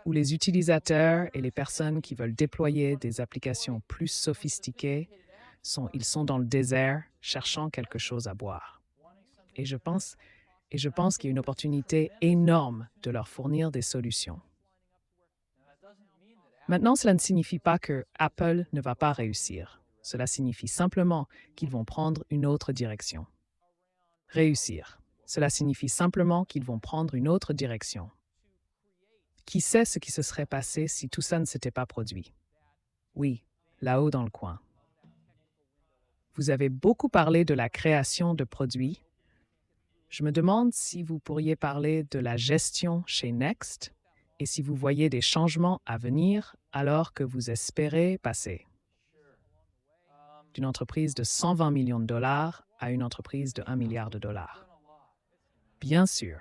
où les utilisateurs et les personnes qui veulent déployer des applications plus sophistiquées ils sont dans le désert cherchant quelque chose à boire. Et je pense Et je pense qu'il y a une opportunité énorme de leur fournir des solutions. Maintenant, cela ne signifie pas que Apple ne va pas réussir. Cela signifie simplement qu'ils vont prendre une autre direction. Réussir. Cela signifie simplement qu'ils vont prendre une autre direction. Qui sait ce qui se serait passé si tout ça ne s'était pas produit? Oui, là-haut dans le coin. Vous avez beaucoup parlé de la création de produits. Je me demande si vous pourriez parler de la gestion chez Next et si vous voyez des changements à venir alors que vous espérez passer d'une entreprise de 120 millions de dollars à une entreprise de 1 milliard de dollars. Bien sûr.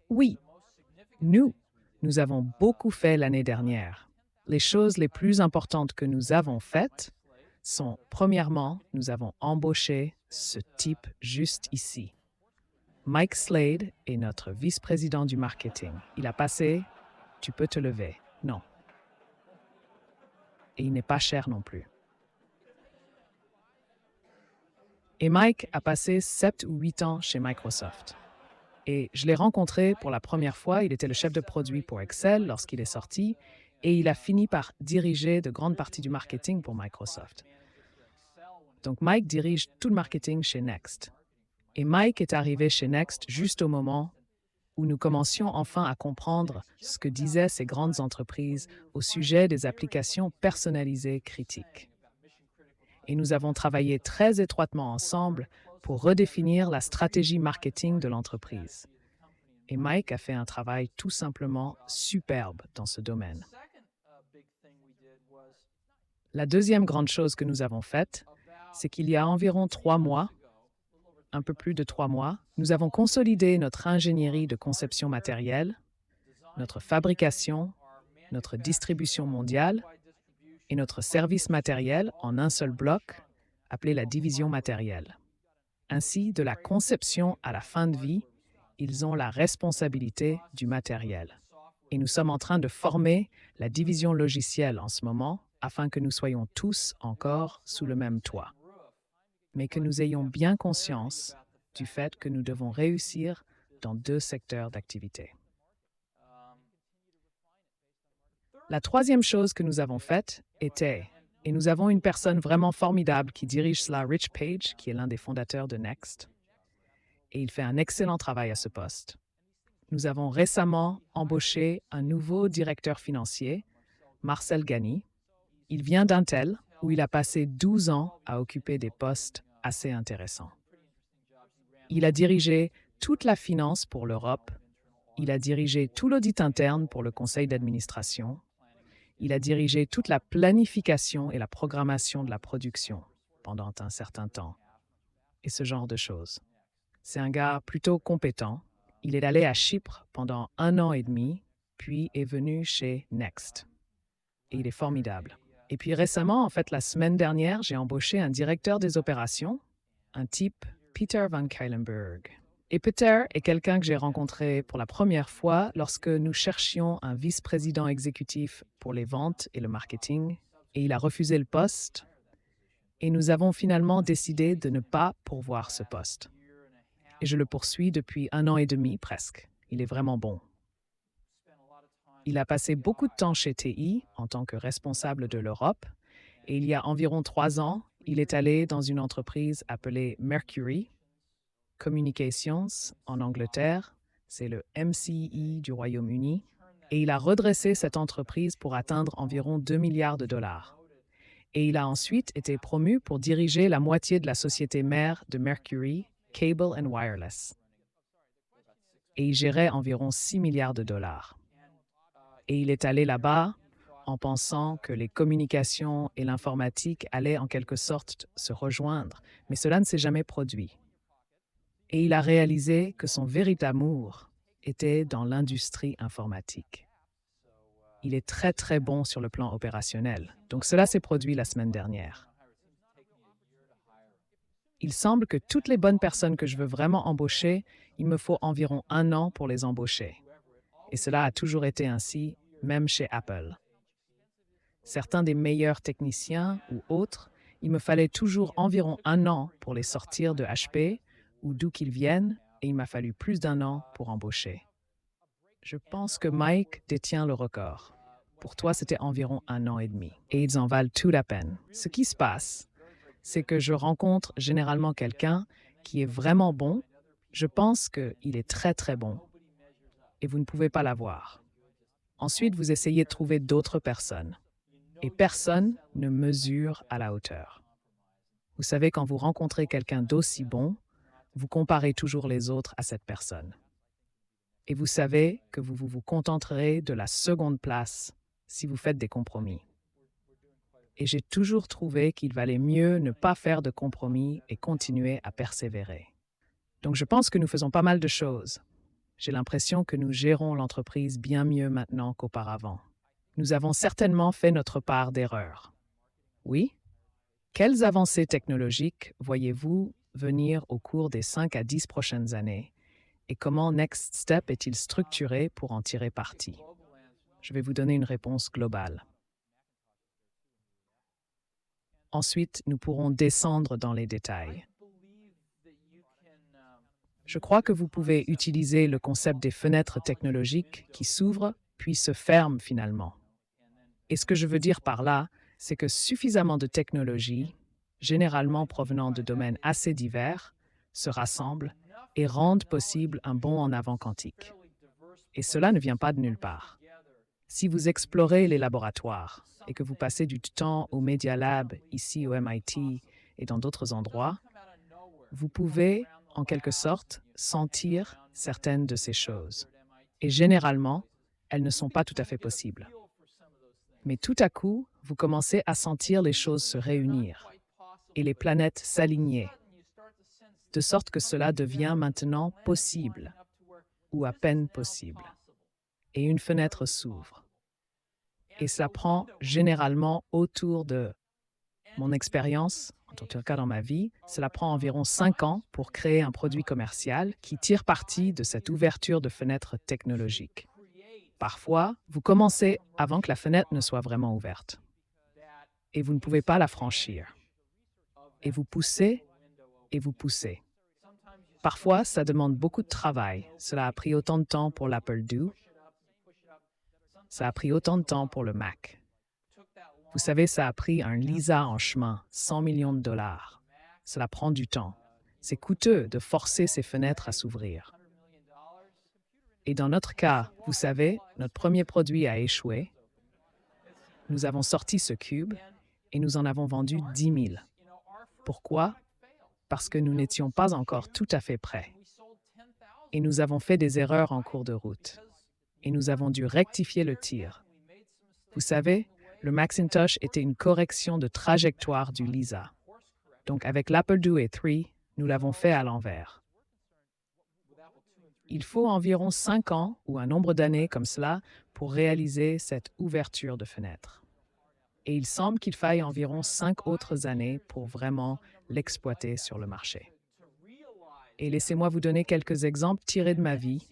Oui, nous avons beaucoup fait l'année dernière. Les choses les plus importantes que nous avons faites sont, premièrement, nous avons embauché ce type juste ici. Mike Slade est notre vice-président du marketing. Il a passé « Tu peux te lever ». Non. Et il n'est pas cher non plus. Et Mike a passé 7 ou 8 ans chez Microsoft. Et je l'ai rencontré pour la première fois. Il était le chef de produit pour Excel lorsqu'il est sorti et il a fini par diriger de grandes parties du marketing pour Microsoft. Donc Mike dirige tout le marketing chez Next. Et Mike est arrivé chez Next juste au moment où nous commencions enfin à comprendre ce que disaient ces grandes entreprises au sujet des applications personnalisées critiques. Et nous avons travaillé très étroitement ensemble pour redéfinir la stratégie marketing de l'entreprise. Et Mike a fait un travail tout simplement superbe dans ce domaine. La deuxième grande chose que nous avons faite, c'est qu'il y a environ 3 mois, un peu plus de 3 mois, nous avons consolidé notre ingénierie de conception matérielle, notre fabrication, notre distribution mondiale et notre service matériel en un seul bloc, appelé la division matérielle. Ainsi, de la conception à la fin de vie, ils ont la responsabilité du matériel. Et nous sommes en train de former la division logicielle en ce moment afin que nous soyons tous encore sous le même toit. Mais que nous ayons bien conscience du fait que nous devons réussir dans 2 secteurs d'activité. La troisième chose que nous avons faite était, et nous avons une personne vraiment formidable qui dirige cela, Rich Page, qui est l'un des fondateurs de Next, et il fait un excellent travail à ce poste. Nous avons récemment embauché un nouveau directeur financier, Marcel Gagny. Il vient d'Intel, où il a passé 12 ans à occuper des postes assez intéressants. Il a dirigé toute la finance pour l'Europe, il a dirigé tout l'audit interne pour le conseil d'administration, il a dirigé toute la planification et la programmation de la production pendant un certain temps, et ce genre de choses. C'est un gars plutôt compétent. Il est allé à Chypre pendant 1 an et demi, puis est venu chez Next. Et il est formidable. Et puis récemment, en fait, la semaine dernière, j'ai embauché un directeur des opérations, un type Peter van Keilenberg. Et Peter est quelqu'un que j'ai rencontré pour la première fois lorsque nous cherchions un vice-président exécutif pour les ventes et le marketing, et il a refusé le poste, et nous avons finalement décidé de ne pas pourvoir ce poste. Et je le poursuis depuis 1 an et demi presque. Il est vraiment bon. Il a passé beaucoup de temps chez TI en tant que responsable de l'Europe, et il y a environ 3 ans, il est allé dans une entreprise appelée Mercury Communications en Angleterre, c'est le MCE du Royaume-Uni, et il a redressé cette entreprise pour atteindre environ 2 milliards de dollars. Et il a ensuite été promu pour diriger la moitié de la société mère de Mercury, Cable and Wireless. Et il gérait environ 6 milliards de dollars. Et il est allé là-bas en pensant que les communications et l'informatique allaient en quelque sorte se rejoindre, mais cela ne s'est jamais produit. Et il a réalisé que son véritable amour était dans l'industrie informatique. Il est très très bon sur le plan opérationnel, donc cela s'est produit la semaine dernière. Il semble que toutes les bonnes personnes que je veux vraiment embaucher, il me faut environ 1 an pour les embaucher. Et cela a toujours été ainsi, même chez Apple. Certains des meilleurs techniciens ou autres, il me fallait toujours environ 1 an pour les sortir de HP ou d'où qu'ils viennent et il m'a fallu plus d'un an pour embaucher. Je pense que Mike détient le record. Pour toi, c'était environ un an et demi, et ils en valent tout la peine. Ce qui se passe, c'est que je rencontre généralement quelqu'un qui est vraiment bon. Je pense qu'il est très très bon, et vous ne pouvez pas l'avoir. Ensuite, vous essayez de trouver d'autres personnes, et personne ne mesure à la hauteur. Vous savez, quand vous rencontrez quelqu'un d'aussi bon, vous comparez toujours les autres à cette personne. Et vous savez que vous vous contenterez de la seconde place si vous faites des compromis. Et j'ai toujours trouvé qu'il valait mieux ne pas faire de compromis et continuer à persévérer. Donc je pense que nous faisons pas mal de choses. J'ai l'impression que nous gérons l'entreprise bien mieux maintenant qu'auparavant. Nous avons certainement fait notre part d'erreurs. Oui? Quelles avancées technologiques voyez-vous venir au cours des 5 à 10 prochaines années? Et comment Next Step est-il structuré pour en tirer parti? Je vais vous donner une réponse globale. Ensuite, nous pourrons descendre dans les détails. Je crois que vous pouvez utiliser le concept des fenêtres technologiques qui s'ouvrent puis se ferment finalement. Et ce que je veux dire par là, c'est que suffisamment de technologies, généralement provenant de domaines assez divers, se rassemblent et rendent possible un bond en avant quantique. Et cela ne vient pas de nulle part. Si vous explorez les laboratoires et que vous passez du temps au Media Lab, ici au MIT et dans d'autres endroits, vous pouvez, en quelque sorte, sentir certaines de ces choses. Et généralement, elles ne sont pas tout à fait possibles. Mais tout à coup, vous commencez à sentir les choses se réunir et les planètes s'aligner, de sorte que cela devient maintenant possible, ou à peine possible. Et une fenêtre s'ouvre. Et ça prend généralement autour de mon expérience, en tout cas dans ma vie, cela prend environ 5 ans pour créer un produit commercial qui tire parti de cette ouverture de fenêtre technologique. Parfois, vous commencez avant que la fenêtre ne soit vraiment ouverte. Et vous ne pouvez pas la franchir. Et vous poussez, et vous poussez. Parfois, ça demande beaucoup de travail. Cela a pris autant de temps pour l'Apple II. Ça a pris autant de temps pour le Mac. Vous savez, ça a pris un Lisa en chemin, 100 millions de dollars. Cela prend du temps. C'est coûteux de forcer ces fenêtres à s'ouvrir. Et dans notre cas, vous savez, notre premier produit a échoué. Nous avons sorti ce cube et nous en avons vendu 10 000. Pourquoi? Parce que nous n'étions pas encore tout à fait prêts. Et nous avons fait des erreurs en cours de route. Et nous avons dû rectifier le tir. Vous savez, le Macintosh était une correction de trajectoire du Lisa. Donc avec l'Apple II et III, nous l'avons fait à l'envers. Il faut environ 5 ans ou un nombre d'années comme cela pour réaliser cette ouverture de fenêtre. Et il semble qu'il faille environ 5 autres années pour vraiment l'exploiter sur le marché. Et laissez-moi vous donner quelques exemples tirés de ma vie.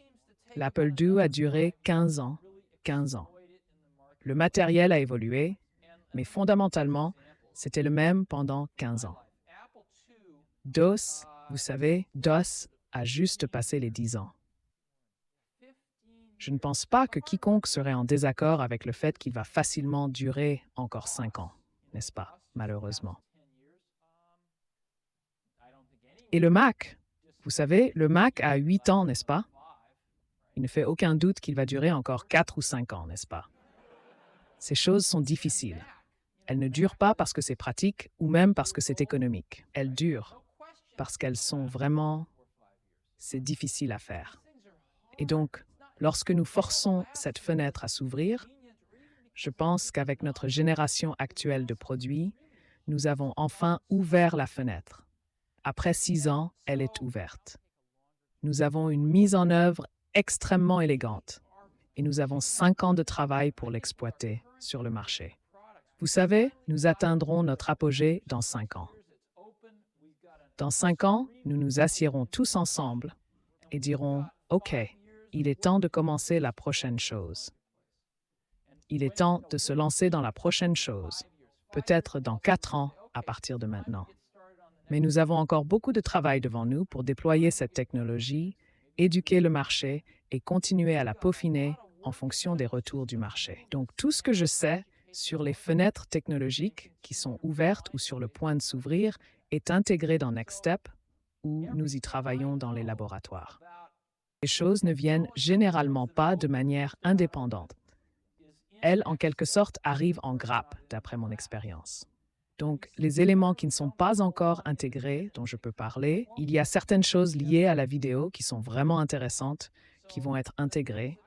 L'Apple II a duré 15 ans. 15 ans. Le matériel a évolué, mais fondamentalement, c'était le même pendant 15 ans. DOS, vous savez, DOS a juste passé les 10 ans. Je ne pense pas que quiconque serait en désaccord avec le fait qu'il va facilement durer encore 5 ans, n'est-ce pas, malheureusement. Et le Mac, vous savez, le Mac a 8 ans, n'est-ce pas? Il ne fait aucun doute qu'il va durer encore 4 ou 5 ans, n'est-ce pas? Ces choses sont difficiles. Elles ne durent pas parce que c'est pratique ou même parce que c'est économique. Elles durent parce qu'elles sont vraiment... c'est difficile à faire. Et donc, lorsque nous forçons cette fenêtre à s'ouvrir, je pense qu'avec notre génération actuelle de produits, nous avons enfin ouvert la fenêtre. Après 6 ans, elle est ouverte. Nous avons une mise en œuvre extrêmement élégante et nous avons 5 ans de travail pour l'exploiter sur le marché. Vous savez, nous atteindrons notre apogée dans 5 ans. Dans 5 ans, nous nous assiérons tous ensemble et dirons « OK, il est temps de commencer la prochaine chose. Il est temps de se lancer dans la prochaine chose, peut-être dans 4 ans à partir de maintenant. » Mais nous avons encore beaucoup de travail devant nous pour déployer cette technologie, éduquer le marché et continuer à la peaufiner en fonction des retours du marché. Donc tout ce que je sais sur les fenêtres technologiques qui sont ouvertes ou sur le point de s'ouvrir est intégré dans NextStep, où nous y travaillons dans les laboratoires. Les choses ne viennent généralement pas de manière indépendante. Elles, en quelque sorte, arrivent en grappe, d'après mon expérience. Donc, les éléments qui ne sont pas encore intégrés, dont je peux parler, il y a certaines choses liées à la vidéo qui sont vraiment intéressantes, qui vont être intégrées.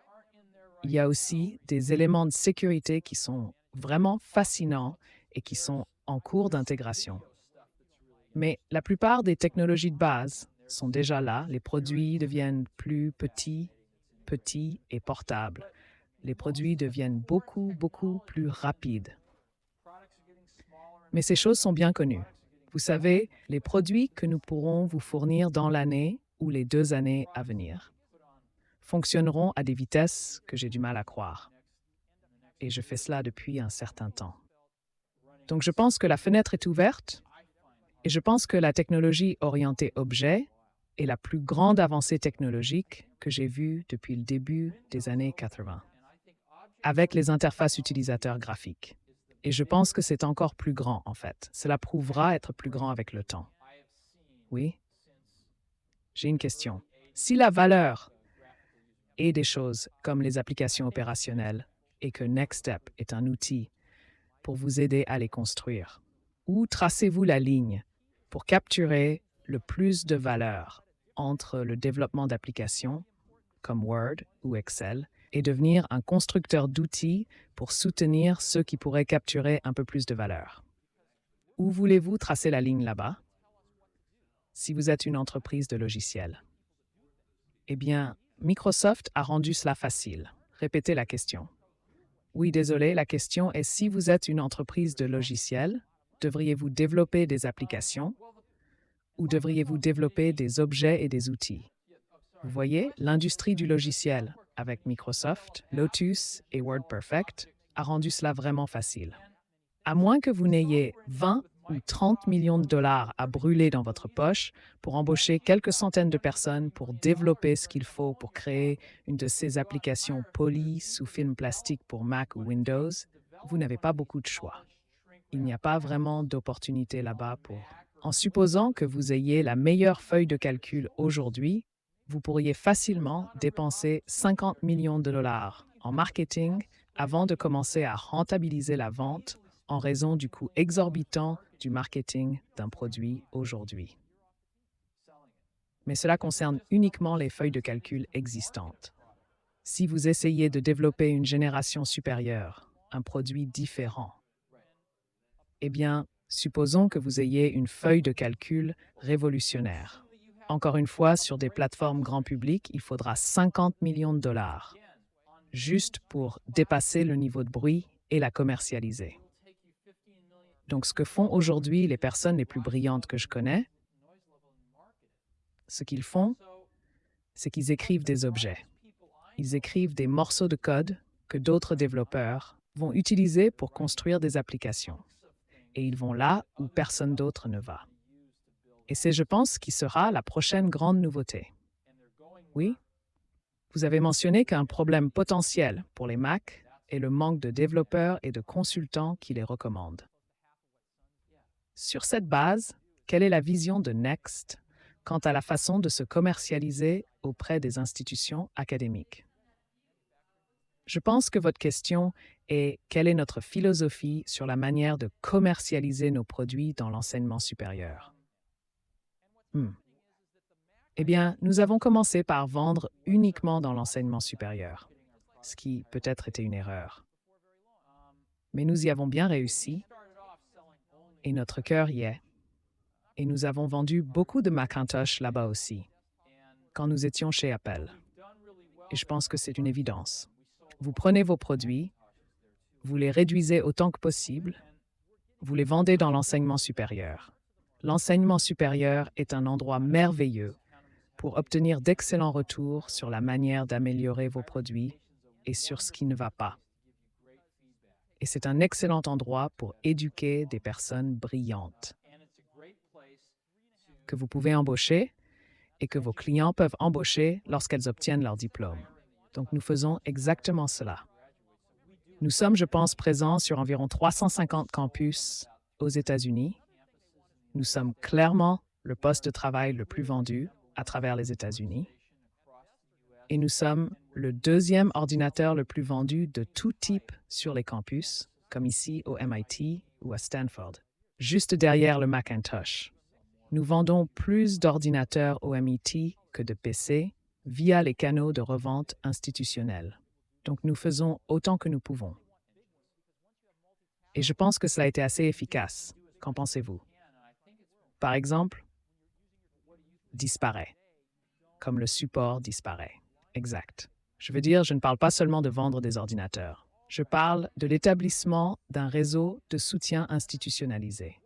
Il y a aussi des éléments de sécurité qui sont vraiment fascinants et qui sont en cours d'intégration. Mais la plupart des technologies de base sont déjà là. Les produits deviennent plus petits et portables. Les produits deviennent beaucoup plus rapides. Mais ces choses sont bien connues. Vous savez, les produits que nous pourrons vous fournir dans l'année ou les 2 années à venir fonctionneront à des vitesses que j'ai du mal à croire. Et je fais cela depuis un certain temps. Donc je pense que la fenêtre est ouverte et je pense que la technologie orientée objet est la plus grande avancée technologique que j'ai vue depuis le début des années 80, avec les interfaces utilisateurs graphiques. Et je pense que c'est encore plus grand, en fait. Cela prouvera être plus grand avec le temps. Oui? J'ai une question. Si la valeur est des choses comme les applications opérationnelles et que NextStep est un outil pour vous aider à les construire, où tracez-vous la ligne pour capturer le plus de valeur entre le développement d'applications comme Word ou Excel et devenir un constructeur d'outils pour soutenir ceux qui pourraient capturer un peu plus de valeur? Où voulez-vous tracer la ligne là-bas? Si vous êtes une entreprise de logiciels. Eh bien, Microsoft a rendu cela facile. Répétez la question. Oui, désolé, la question est si vous êtes une entreprise de logiciels, devriez-vous développer des applications ou devriez-vous développer des objets et des outils? Vous voyez, l'industrie du logiciel, avec Microsoft, Lotus et WordPerfect, a rendu cela vraiment facile. À moins que vous n'ayez 20 ou 30 millions de dollars à brûler dans votre poche pour embaucher quelques centaines de personnes pour développer ce qu'il faut pour créer une de ces applications polies sous film plastique pour Mac ou Windows, vous n'avez pas beaucoup de choix. Il n'y a pas vraiment d'opportunité là-bas pour... En supposant que vous ayez la meilleure feuille de calcul aujourd'hui, vous pourriez facilement dépenser 50 millions de dollars en marketing avant de commencer à rentabiliser la vente en raison du coût exorbitant du marketing d'un produit aujourd'hui. Mais cela concerne uniquement les feuilles de calcul existantes. Si vous essayez de développer une génération supérieure, un produit différent, eh bien, supposons que vous ayez une feuille de calcul révolutionnaire. Encore une fois, sur des plateformes grand public, il faudra 50 millions de dollars, juste pour dépasser le niveau de bruit et la commercialiser. Donc, ce que font aujourd'hui les personnes les plus brillantes que je connais, ce qu'ils font, c'est qu'ils écrivent des objets. Ils écrivent des morceaux de code que d'autres développeurs vont utiliser pour construire des applications. Et ils vont là où personne d'autre ne va. Et c'est, je pense, qui sera la prochaine grande nouveauté. Oui? Vous avez mentionné qu'un problème potentiel pour les Mac est le manque de développeurs et de consultants qui les recommandent. Sur cette base, quelle est la vision de Next quant à la façon de se commercialiser auprès des institutions académiques? Je pense que votre question est quelle est notre philosophie sur la manière de commercialiser nos produits dans l'enseignement supérieur? Eh bien, nous avons commencé par vendre uniquement dans l'enseignement supérieur, ce qui peut-être était une erreur. Mais nous y avons bien réussi et notre cœur y est. Et nous avons vendu beaucoup de Macintosh là-bas aussi, quand nous étions chez Apple. Et je pense que c'est une évidence. Vous prenez vos produits, vous les réduisez autant que possible, vous les vendez dans l'enseignement supérieur. L'enseignement supérieur est un endroit merveilleux pour obtenir d'excellents retours sur la manière d'améliorer vos produits et sur ce qui ne va pas. Et c'est un excellent endroit pour éduquer des personnes brillantes. que vous pouvez embaucher et que vos clients peuvent embaucher lorsqu'elles obtiennent leur diplôme. Donc nous faisons exactement cela. Nous sommes, je pense, présents sur environ 350 campus aux États-Unis. Nous sommes clairement le poste de travail le plus vendu à travers les États-Unis. Et nous sommes le deuxième ordinateur le plus vendu de tout type sur les campus, comme ici au MIT ou à Stanford, juste derrière le Macintosh. Nous vendons plus d'ordinateurs au MIT que de PC via les canaux de revente institutionnels. Donc nous faisons autant que nous pouvons. Et je pense que cela a été assez efficace. Qu'en pensez-vous? Par exemple, disparaît, comme le support disparaît. Exact. Je veux dire, je ne parle pas seulement de vendre des ordinateurs. Je parle de l'établissement d'un réseau de soutien institutionnalisé.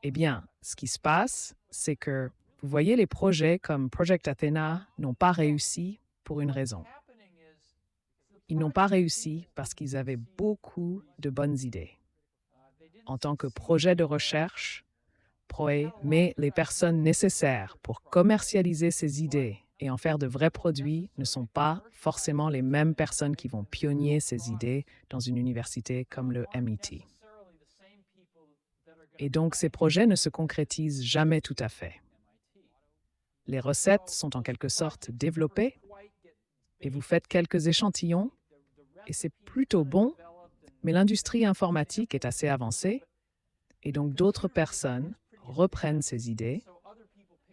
Eh bien, ce qui se passe, c'est que, vous voyez, les projets comme Project Athena n'ont pas réussi pour une raison. Ils n'ont pas réussi parce qu'ils avaient beaucoup de bonnes idées. En tant que projet de recherche, mais les personnes nécessaires pour commercialiser ces idées et en faire de vrais produits ne sont pas forcément les mêmes personnes qui vont pionnier ces idées dans une université comme le MIT. Et donc, ces projets ne se concrétisent jamais tout à fait. Les recettes sont en quelque sorte développées et vous faites quelques échantillons et c'est plutôt bon, mais l'industrie informatique est assez avancée et donc d'autres personnes reprennent ces idées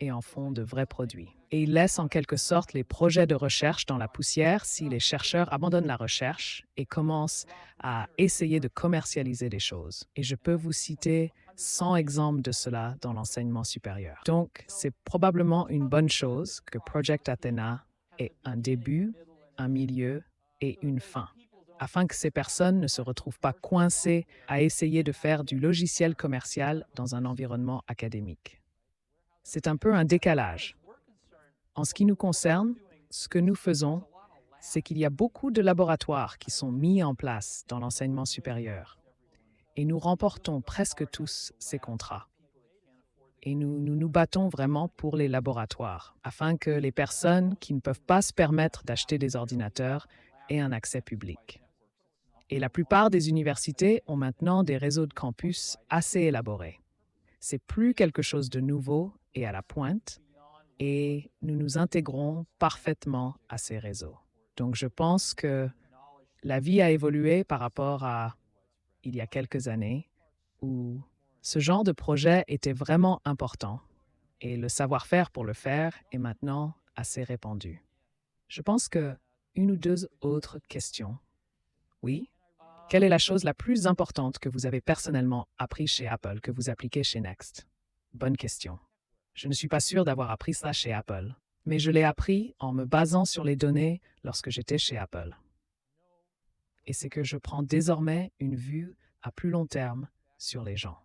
et en font de vrais produits. Et ils laissent en quelque sorte les projets de recherche dans la poussière si les chercheurs abandonnent la recherche et commencent à essayer de commercialiser des choses. Et je peux vous citer 100 exemples de cela dans l'enseignement supérieur. Donc, c'est probablement une bonne chose que Project Athena ait un début, un milieu et une fin, afin que ces personnes ne se retrouvent pas coincées à essayer de faire du logiciel commercial dans un environnement académique. C'est un peu un décalage. En ce qui nous concerne, ce que nous faisons, c'est qu'il y a beaucoup de laboratoires qui sont mis en place dans l'enseignement supérieur. Et nous remportons presque tous ces contrats. Et nous battons vraiment pour les laboratoires, afin que les personnes qui ne peuvent pas se permettre d'acheter des ordinateurs aient un accès public. Et la plupart des universités ont maintenant des réseaux de campus assez élaborés. C'est plus quelque chose de nouveau et à la pointe, et nous nous intégrons parfaitement à ces réseaux. Donc je pense que la vie a évolué par rapport à il y a quelques années, où ce genre de projet était vraiment important, et le savoir-faire pour le faire est maintenant assez répandu. Je pense que une ou deux autres questions. Oui? Quelle est la chose la plus importante que vous avez personnellement appris chez Apple, que vous appliquez chez Next? Bonne question. Je ne suis pas sûr d'avoir appris ça chez Apple, mais je l'ai appris en me basant sur les données lorsque j'étais chez Apple. Et c'est que je prends désormais une vue à plus long terme sur les gens.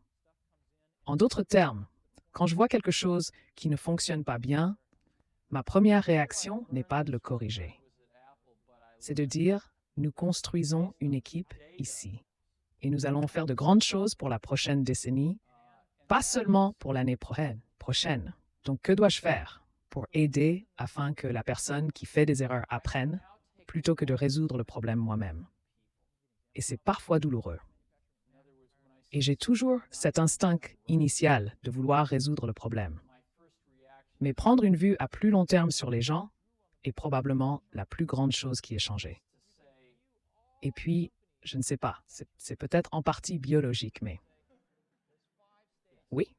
En d'autres termes, quand je vois quelque chose qui ne fonctionne pas bien, ma première réaction n'est pas de le corriger. C'est de dire, nous construisons une équipe ici. Et nous allons faire de grandes choses pour la prochaine décennie, pas seulement pour l'année prochaine. Donc, que dois-je faire pour aider afin que la personne qui fait des erreurs apprenne, plutôt que de résoudre le problème moi-même? Et c'est parfois douloureux. Et j'ai toujours cet instinct initial de vouloir résoudre le problème. Mais prendre une vue à plus long terme sur les gens est probablement la plus grande chose qui ait changé. Et puis, je ne sais pas, c'est peut-être en partie biologique, mais... Oui?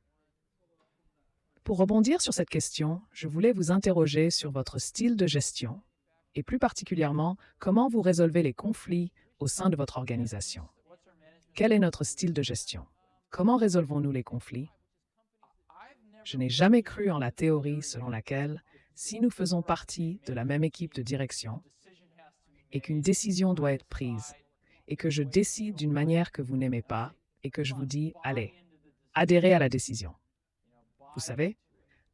Pour rebondir sur cette question, je voulais vous interroger sur votre style de gestion et plus particulièrement, comment vous résolvez les conflits au sein de votre organisation. Quel est notre style de gestion? Comment résolvons-nous les conflits? Je n'ai jamais cru en la théorie selon laquelle, si nous faisons partie de la même équipe de direction et qu'une décision doit être prise et que je décide d'une manière que vous n'aimez pas et que je vous dis, allez, adhérez à la décision. Vous savez,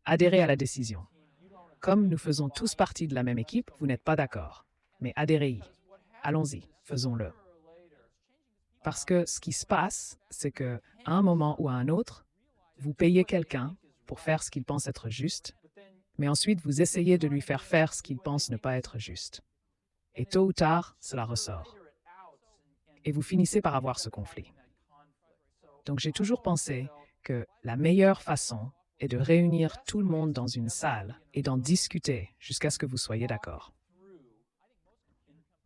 adhérez à la décision. Comme nous faisons tous partie de la même équipe, vous n'êtes pas d'accord. Mais adhérez-y. Allons-y, faisons-le. Parce que ce qui se passe, c'est qu'à un moment ou à un autre, vous payez quelqu'un pour faire ce qu'il pense être juste, mais ensuite vous essayez de lui faire faire ce qu'il pense ne pas être juste. Et tôt ou tard, cela ressort. Et vous finissez par avoir ce conflit. Donc j'ai toujours pensé que la meilleure façon est de réunir tout le monde dans une salle et d'en discuter jusqu'à ce que vous soyez d'accord.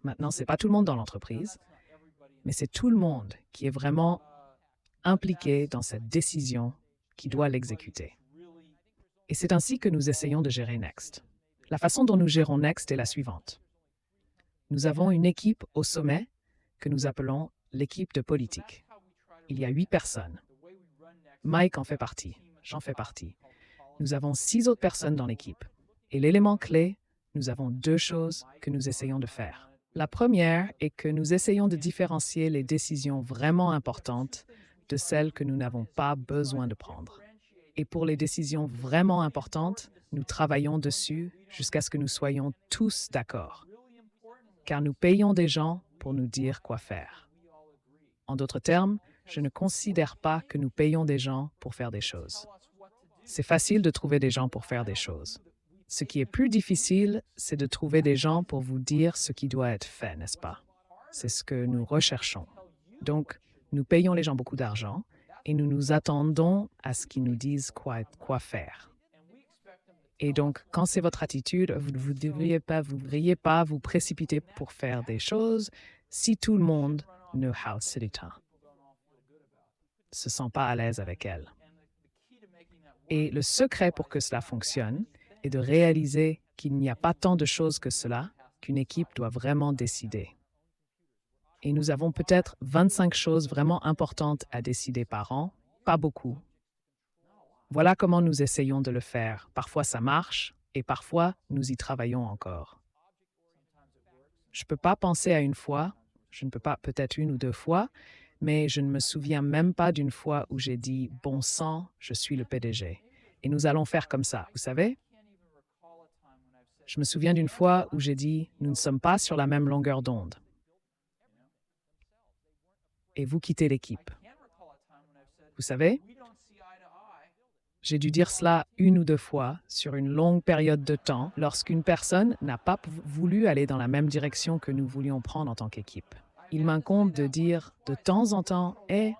Maintenant, ce n'est pas tout le monde dans l'entreprise, mais c'est tout le monde qui est vraiment impliqué dans cette décision qui doit l'exécuter. Et c'est ainsi que nous essayons de gérer Next. La façon dont nous gérons Next est la suivante. Nous avons une équipe au sommet que nous appelons l'équipe de politique. Il y a 8 personnes. Mike en fait partie, j'en fais partie. Nous avons 6 autres personnes dans l'équipe. Et l'élément clé, nous avons 2 choses que nous essayons de faire. La première est que nous essayons de différencier les décisions vraiment importantes de celles que nous n'avons pas besoin de prendre. Et pour les décisions vraiment importantes, nous travaillons dessus jusqu'à ce que nous soyons tous d'accord. Car nous payons des gens pour nous dire quoi faire. En d'autres termes, je ne considère pas que nous payons des gens pour faire des choses. C'est facile de trouver des gens pour faire des choses. Ce qui est plus difficile, c'est de trouver des gens pour vous dire ce qui doit être fait, n'est-ce pas? C'est ce que nous recherchons. Donc, nous payons les gens beaucoup d'argent et nous nous attendons à ce qu'ils nous disent quoi faire. Et donc, quand c'est votre attitude, vous ne devriez pas vous précipiter pour faire des choses si tout le monde ne se sent pas à l'aise avec elles. Et le secret pour que cela fonctionne est de réaliser qu'il n'y a pas tant de choses que cela qu'une équipe doit vraiment décider. Et nous avons peut-être 25 choses vraiment importantes à décider par an, pas beaucoup. Voilà comment nous essayons de le faire. Parfois ça marche et parfois nous y travaillons encore. Je ne peux pas penser à une fois, je ne peux pas peut-être 1 ou 2 fois, mais je ne me souviens même pas d'une fois où j'ai dit « bon sang, je suis le PDG ». Et nous allons faire comme ça, vous savez? Je me souviens d'une fois où j'ai dit « nous ne sommes pas sur la même longueur d'onde ». Et vous quittez l'équipe. Vous savez? J'ai dû dire cela 1 ou 2 fois sur une longue période de temps lorsqu'une personne n'a pas voulu aller dans la même direction que nous voulions prendre en tant qu'équipe. Il m'incombe de dire de temps en temps « Hé,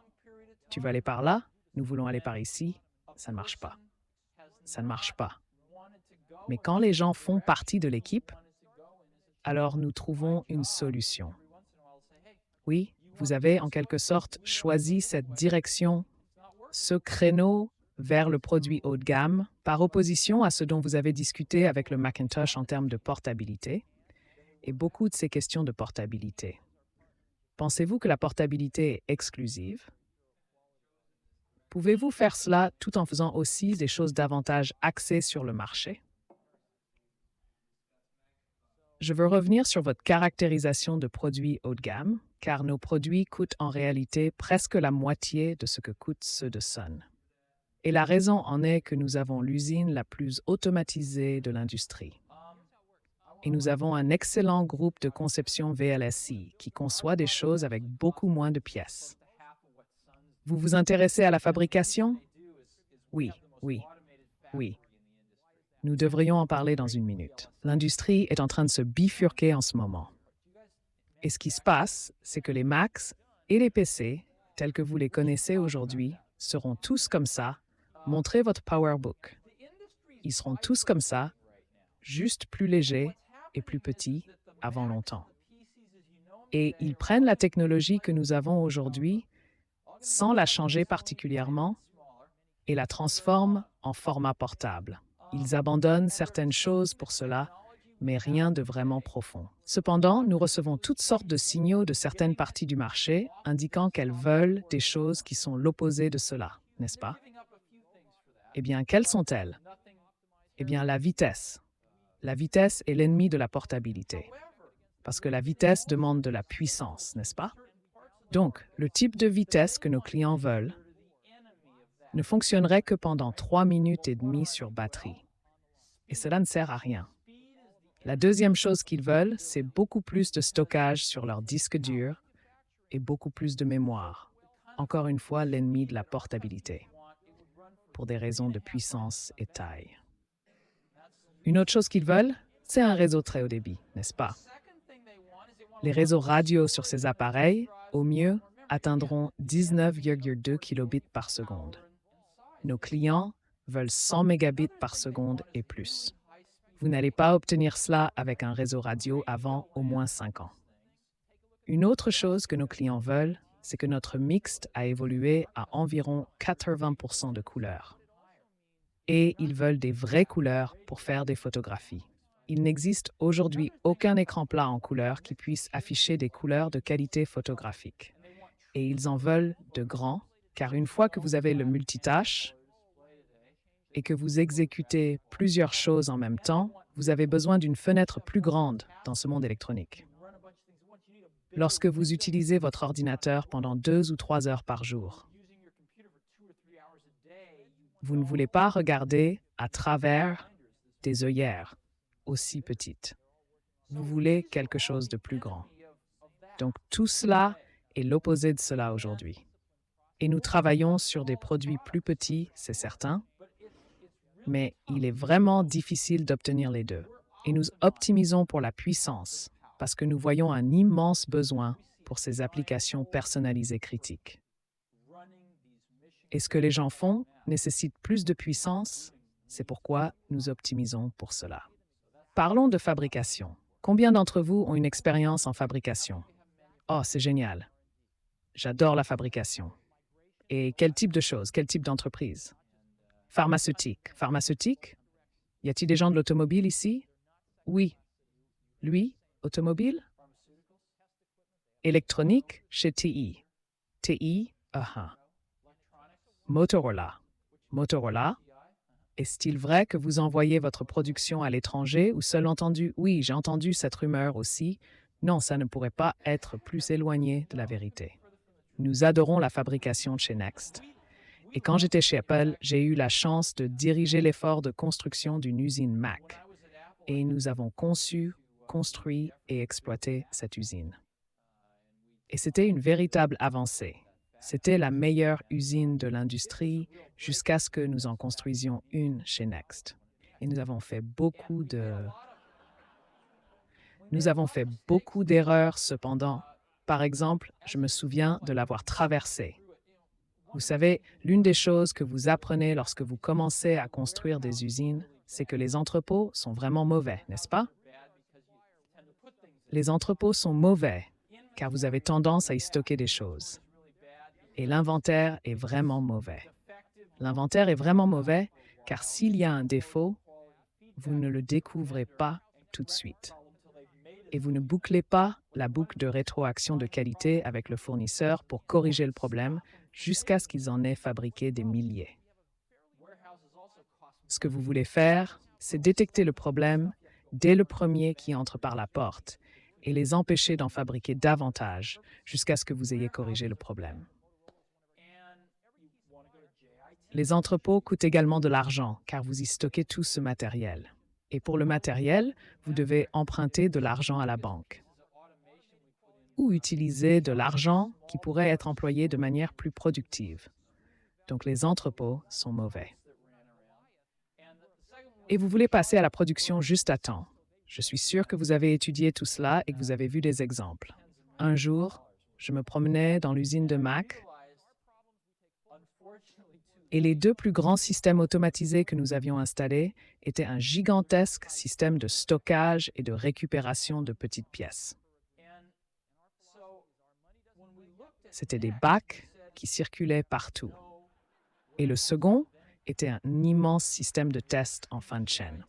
tu veux aller par là? Nous voulons aller par ici. » Ça ne marche pas. Ça ne marche pas. Mais quand les gens font partie de l'équipe, alors nous trouvons une solution. Oui, vous avez en quelque sorte choisi cette direction, ce créneau vers le produit haut de gamme, par opposition à ce dont vous avez discuté avec le Macintosh en termes de portabilité, et beaucoup de ces questions de portabilité. Pensez-vous que la portabilité est exclusive? Pouvez-vous faire cela tout en faisant aussi des choses davantage axées sur le marché? Je veux revenir sur votre caractérisation de produits haut de gamme, car nos produits coûtent en réalité presque la moitié de ce que coûtent ceux de Sun. Et la raison en est que nous avons l'usine la plus automatisée de l'industrie. Et nous avons un excellent groupe de conception VLSI qui conçoit des choses avec beaucoup moins de pièces. Vous vous intéressez à la fabrication? Oui, oui, oui. Nous devrions en parler dans 1 minute. L'industrie est en train de se bifurquer en ce moment. Et ce qui se passe, c'est que les Macs et les PC, tels que vous les connaissez aujourd'hui, seront tous comme ça. Montrez votre PowerBook. Ils seront tous comme ça, juste plus légers et plus petits avant longtemps. Et ils prennent la technologie que nous avons aujourd'hui sans la changer particulièrement et la transforment en format portable. Ils abandonnent certaines choses pour cela, mais rien de vraiment profond. Cependant, nous recevons toutes sortes de signaux de certaines parties du marché indiquant qu'elles veulent des choses qui sont l'opposé de cela, n'est-ce pas? Eh bien, quelles sont-elles? Eh bien, la vitesse. La vitesse est l'ennemi de la portabilité. Parce que la vitesse demande de la puissance, n'est-ce pas? Donc, le type de vitesse que nos clients veulent ne fonctionnerait que pendant 3 minutes et demie sur batterie. Et cela ne sert à rien. La deuxième chose qu'ils veulent, c'est beaucoup plus de stockage sur leur disque dur et beaucoup plus de mémoire. Encore une fois, l'ennemi de la portabilité. pour des raisons de puissance et taille. Une autre chose qu'ils veulent, c'est un réseau très haut débit, n'est-ce pas? Les réseaux radio sur ces appareils, au mieux, atteindront 19,2 kilobits par seconde. Nos clients veulent 100 mégabits par seconde et plus. Vous n'allez pas obtenir cela avec un réseau radio avant au moins 5 ans. Une autre chose que nos clients veulent, c'est que notre mixte a évolué à environ 80% de couleurs. Et ils veulent des vraies couleurs pour faire des photographies. Il n'existe aujourd'hui aucun écran plat en couleur qui puisse afficher des couleurs de qualité photographique. Et ils en veulent de grands, car une fois que vous avez le multitâche et que vous exécutez plusieurs choses en même temps, vous avez besoin d'une fenêtre plus grande dans ce monde électronique. Lorsque vous utilisez votre ordinateur pendant 2 ou 3 heures par jour, vous ne voulez pas regarder à travers des œillères aussi petites. Vous voulez quelque chose de plus grand. Donc tout cela est l'opposé de cela aujourd'hui. Et nous travaillons sur des produits plus petits, c'est certain, mais il est vraiment difficile d'obtenir les deux. Et nous optimisons pour la puissance parce que nous voyons un immense besoin pour ces applications personnalisées critiques. Et ce que les gens font nécessite plus de puissance, c'est pourquoi nous optimisons pour cela. Parlons de fabrication. Combien d'entre vous ont une expérience en fabrication? Oh, c'est génial. J'adore la fabrication. Et quel type de choses? Quel type d'entreprise? Pharmaceutique. Pharmaceutique? Y a-t-il des gens de l'automobile ici? Oui. Lui, automobile? Électronique chez TI. TI, Motorola. Motorola? Est-il vrai que vous envoyez votre production à l'étranger ou seul entendu? Oui, j'ai entendu cette rumeur aussi. Non, ça ne pourrait pas être plus éloigné de la vérité. Nous adorons la fabrication chez Next. Et quand j'étais chez Apple, j'ai eu la chance de diriger l'effort de construction d'une usine Mac. Et nous avons conçu, construit et exploité cette usine. Et c'était une véritable avancée. C'était la meilleure usine de l'industrie jusqu'à ce que nous en construisions une chez Next. Et nous avons fait beaucoup d'erreurs cependant. Par exemple, je me souviens de l'avoir traversée. Vous savez, l'une des choses que vous apprenez lorsque vous commencez à construire des usines, c'est que les entrepôts sont vraiment mauvais, n'est-ce pas? Les entrepôts sont mauvais, car vous avez tendance à y stocker des choses. Et l'inventaire est vraiment mauvais. L'inventaire est vraiment mauvais, car s'il y a un défaut, vous ne le découvrez pas tout de suite. Et vous ne bouclez pas la boucle de rétroaction de qualité avec le fournisseur pour corriger le problème jusqu'à ce qu'ils en aient fabriqué des milliers. Ce que vous voulez faire, c'est détecter le problème dès le premier qui entre par la porte et les empêcher d'en fabriquer davantage jusqu'à ce que vous ayez corrigé le problème. Les entrepôts coûtent également de l'argent car vous y stockez tout ce matériel. Et pour le matériel, vous devez emprunter de l'argent à la banque ou utiliser de l'argent qui pourrait être employé de manière plus productive. Donc les entrepôts sont mauvais. Et vous voulez passer à la production juste à temps. Je suis sûr que vous avez étudié tout cela et que vous avez vu des exemples. Un jour, je me promenais dans l'usine de Mac et les 2 plus grands systèmes automatisés que nous avions installés étaient un gigantesque système de stockage et de récupération de petites pièces. C'était des bacs qui circulaient partout. Et le second était un immense système de test en fin de chaîne.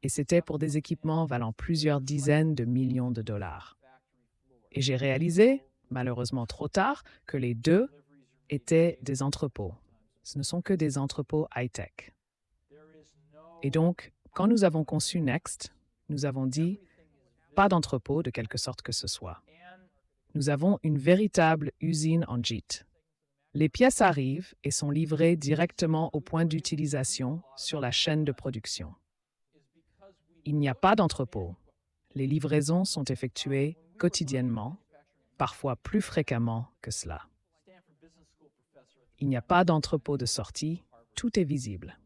Et c'était pour des équipements valant plusieurs dizaines de millions de dollars. Et j'ai réalisé, malheureusement trop tard, que les deux étaient des entrepôts. Ce ne sont que des entrepôts high-tech. Et donc, quand nous avons conçu Next, nous avons dit « pas d'entrepôt de quelque sorte que ce soit ». Nous avons une véritable usine en JIT. Les pièces arrivent et sont livrées directement au point d'utilisation sur la chaîne de production. Il n'y a pas d'entrepôt. Les livraisons sont effectuées quotidiennement, parfois plus fréquemment que cela. Il n'y a pas d'entrepôt de sortie, tout est visible.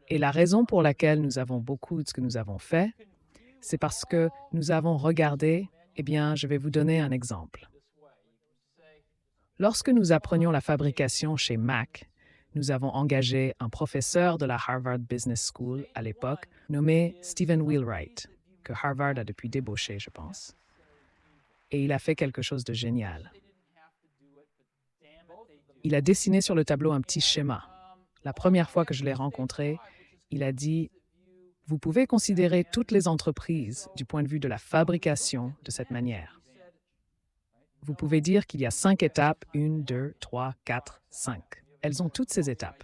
Et la raison pour laquelle nous avons beaucoup de ce que nous avons fait, c'est parce que nous avons regardé, eh bien, je vais vous donner un exemple. Lorsque nous apprenions la fabrication chez Mac, nous avons engagé un professeur de la Harvard Business School à l'époque, nommé Stephen Wheelwright, que Harvard a depuis débauché, je pense. Et il a fait quelque chose de génial. Il a dessiné sur le tableau un petit schéma. La première fois que je l'ai rencontré, il a dit « Vous pouvez considérer toutes les entreprises du point de vue de la fabrication de cette manière. Vous pouvez dire qu'il y a 5 étapes, 1, 2, 3, 4, 5. Elles ont toutes ces étapes.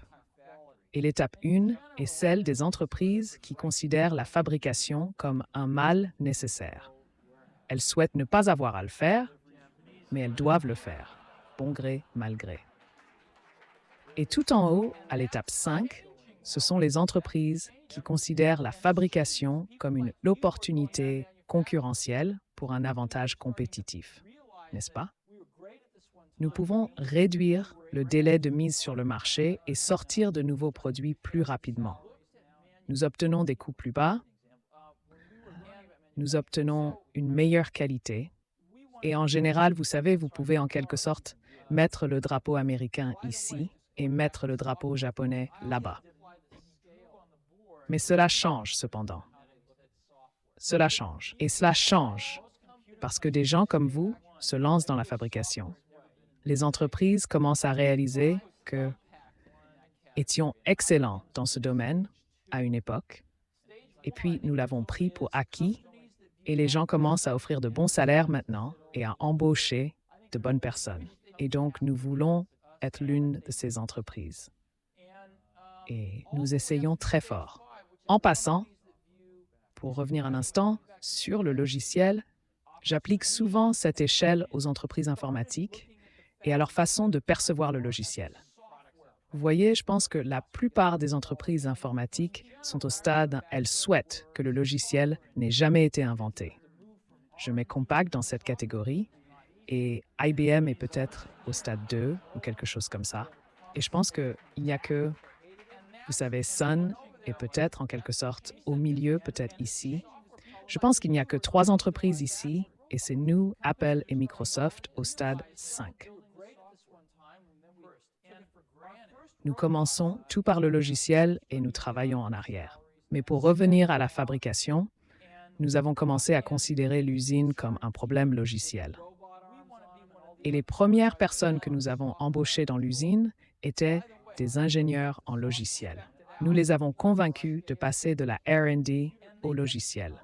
Et l'étape 1 est celle des entreprises qui considèrent la fabrication comme un mal nécessaire. Elles souhaitent ne pas avoir à le faire, mais elles doivent le faire, bon gré, mal gré. Et tout en haut, à l'étape 5, ce sont les entreprises qui considèrent la fabrication comme une opportunité concurrentielle pour un avantage compétitif, n'est-ce pas? Nous pouvons réduire le délai de mise sur le marché et sortir de nouveaux produits plus rapidement. Nous obtenons des coûts plus bas, nous obtenons une meilleure qualité et en général, vous savez, vous pouvez en quelque sorte mettre le drapeau américain ici et mettre le drapeau japonais là-bas. Mais cela change cependant. Cela change. Et cela change parce que des gens comme vous se lancent dans la fabrication. Les entreprises commencent à réaliser que étions excellents dans ce domaine à une époque, et puis nous l'avons pris pour acquis, et les gens commencent à offrir de bons salaires maintenant et à embaucher de bonnes personnes. Et donc, nous voulons être l'une de ces entreprises. Et nous essayons très fort. En passant, pour revenir un instant sur le logiciel, j'applique souvent cette échelle aux entreprises informatiques et à leur façon de percevoir le logiciel. Vous voyez, je pense que la plupart des entreprises informatiques sont au stade, elles souhaitent que le logiciel n'ait jamais été inventé. Je mets Compaq dans cette catégorie et IBM est peut-être au stade 2 ou quelque chose comme ça. Et je pense qu'il n'y a que, vous savez, Sun est peut-être en quelque sorte au milieu, peut-être ici. Je pense qu'il n'y a que 3 entreprises ici et c'est nous, Apple et Microsoft, au stade 5. Nous commençons tout par le logiciel et nous travaillons en arrière. Mais pour revenir à la fabrication, nous avons commencé à considérer l'usine comme un problème logiciel. Et les premières personnes que nous avons embauchées dans l'usine étaient des ingénieurs en logiciel. Nous les avons convaincus de passer de la R&D au logiciel,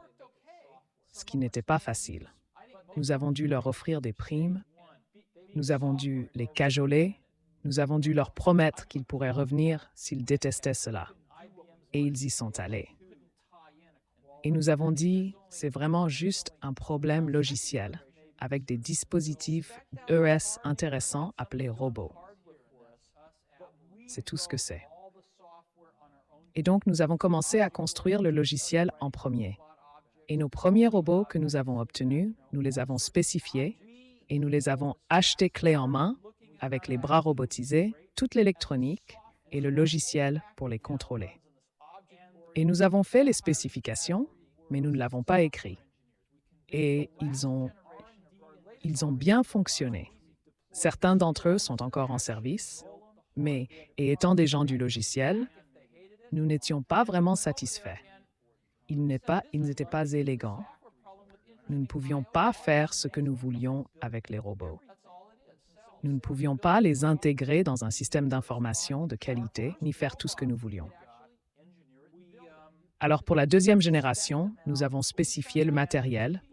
ce qui n'était pas facile. Nous avons dû leur offrir des primes, nous avons dû les cajoler, nous avons dû leur promettre qu'ils pourraient revenir s'ils détestaient cela. Et ils y sont allés. Et nous avons dit, c'est vraiment juste un problème logiciel avec des dispositifs ES intéressants appelés robots. C'est tout ce que c'est. Et donc, nous avons commencé à construire le logiciel en premier. Et nos premiers robots que nous avons obtenus, nous les avons spécifiés et nous les avons achetés clé en main avec les bras robotisés, toute l'électronique et le logiciel pour les contrôler. Et nous avons fait les spécifications, mais nous ne l'avons pas écrit. Et ils ont bien fonctionné. Certains d'entre eux sont encore en service, mais, et étant des gens du logiciel, nous n'étions pas vraiment satisfaits. Ils n'étaient pas élégants. Nous ne pouvions pas faire ce que nous voulions avec les robots. Nous ne pouvions pas les intégrer dans un système d'information de qualité, ni faire tout ce que nous voulions. Alors, pour la deuxième génération, nous avons spécifié le matériel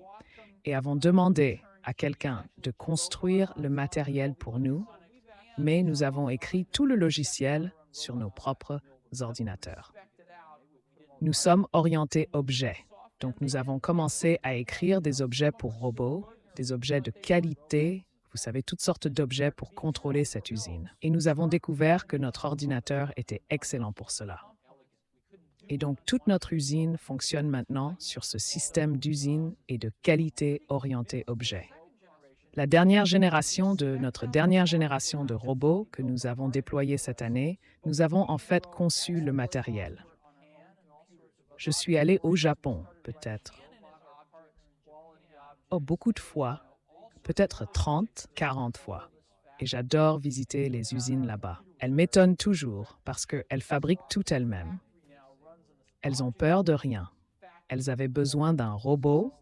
et avons demandé à quelqu'un de construire le matériel pour nous, mais nous avons écrit tout le logiciel sur nos propres ordinateurs. Nous sommes orientés objets, donc nous avons commencé à écrire des objets pour robots, des objets de qualité, vous savez, toutes sortes d'objets pour contrôler cette usine. Et nous avons découvert que notre ordinateur était excellent pour cela. Et donc, toute notre usine fonctionne maintenant sur ce système d'usine et de qualité orientée objet. La dernière génération de notre dernière génération de robots que nous avons déployés cette année, nous avons en fait conçu le matériel. Je suis allé au Japon, peut-être. Oh, beaucoup de fois, peut-être 30, 40 fois. Et j'adore visiter les usines là-bas. Elles m'étonnent toujours parce qu'elles fabriquent tout elles-mêmes. Elles ont peur de rien. Elles avaient besoin d'un robot.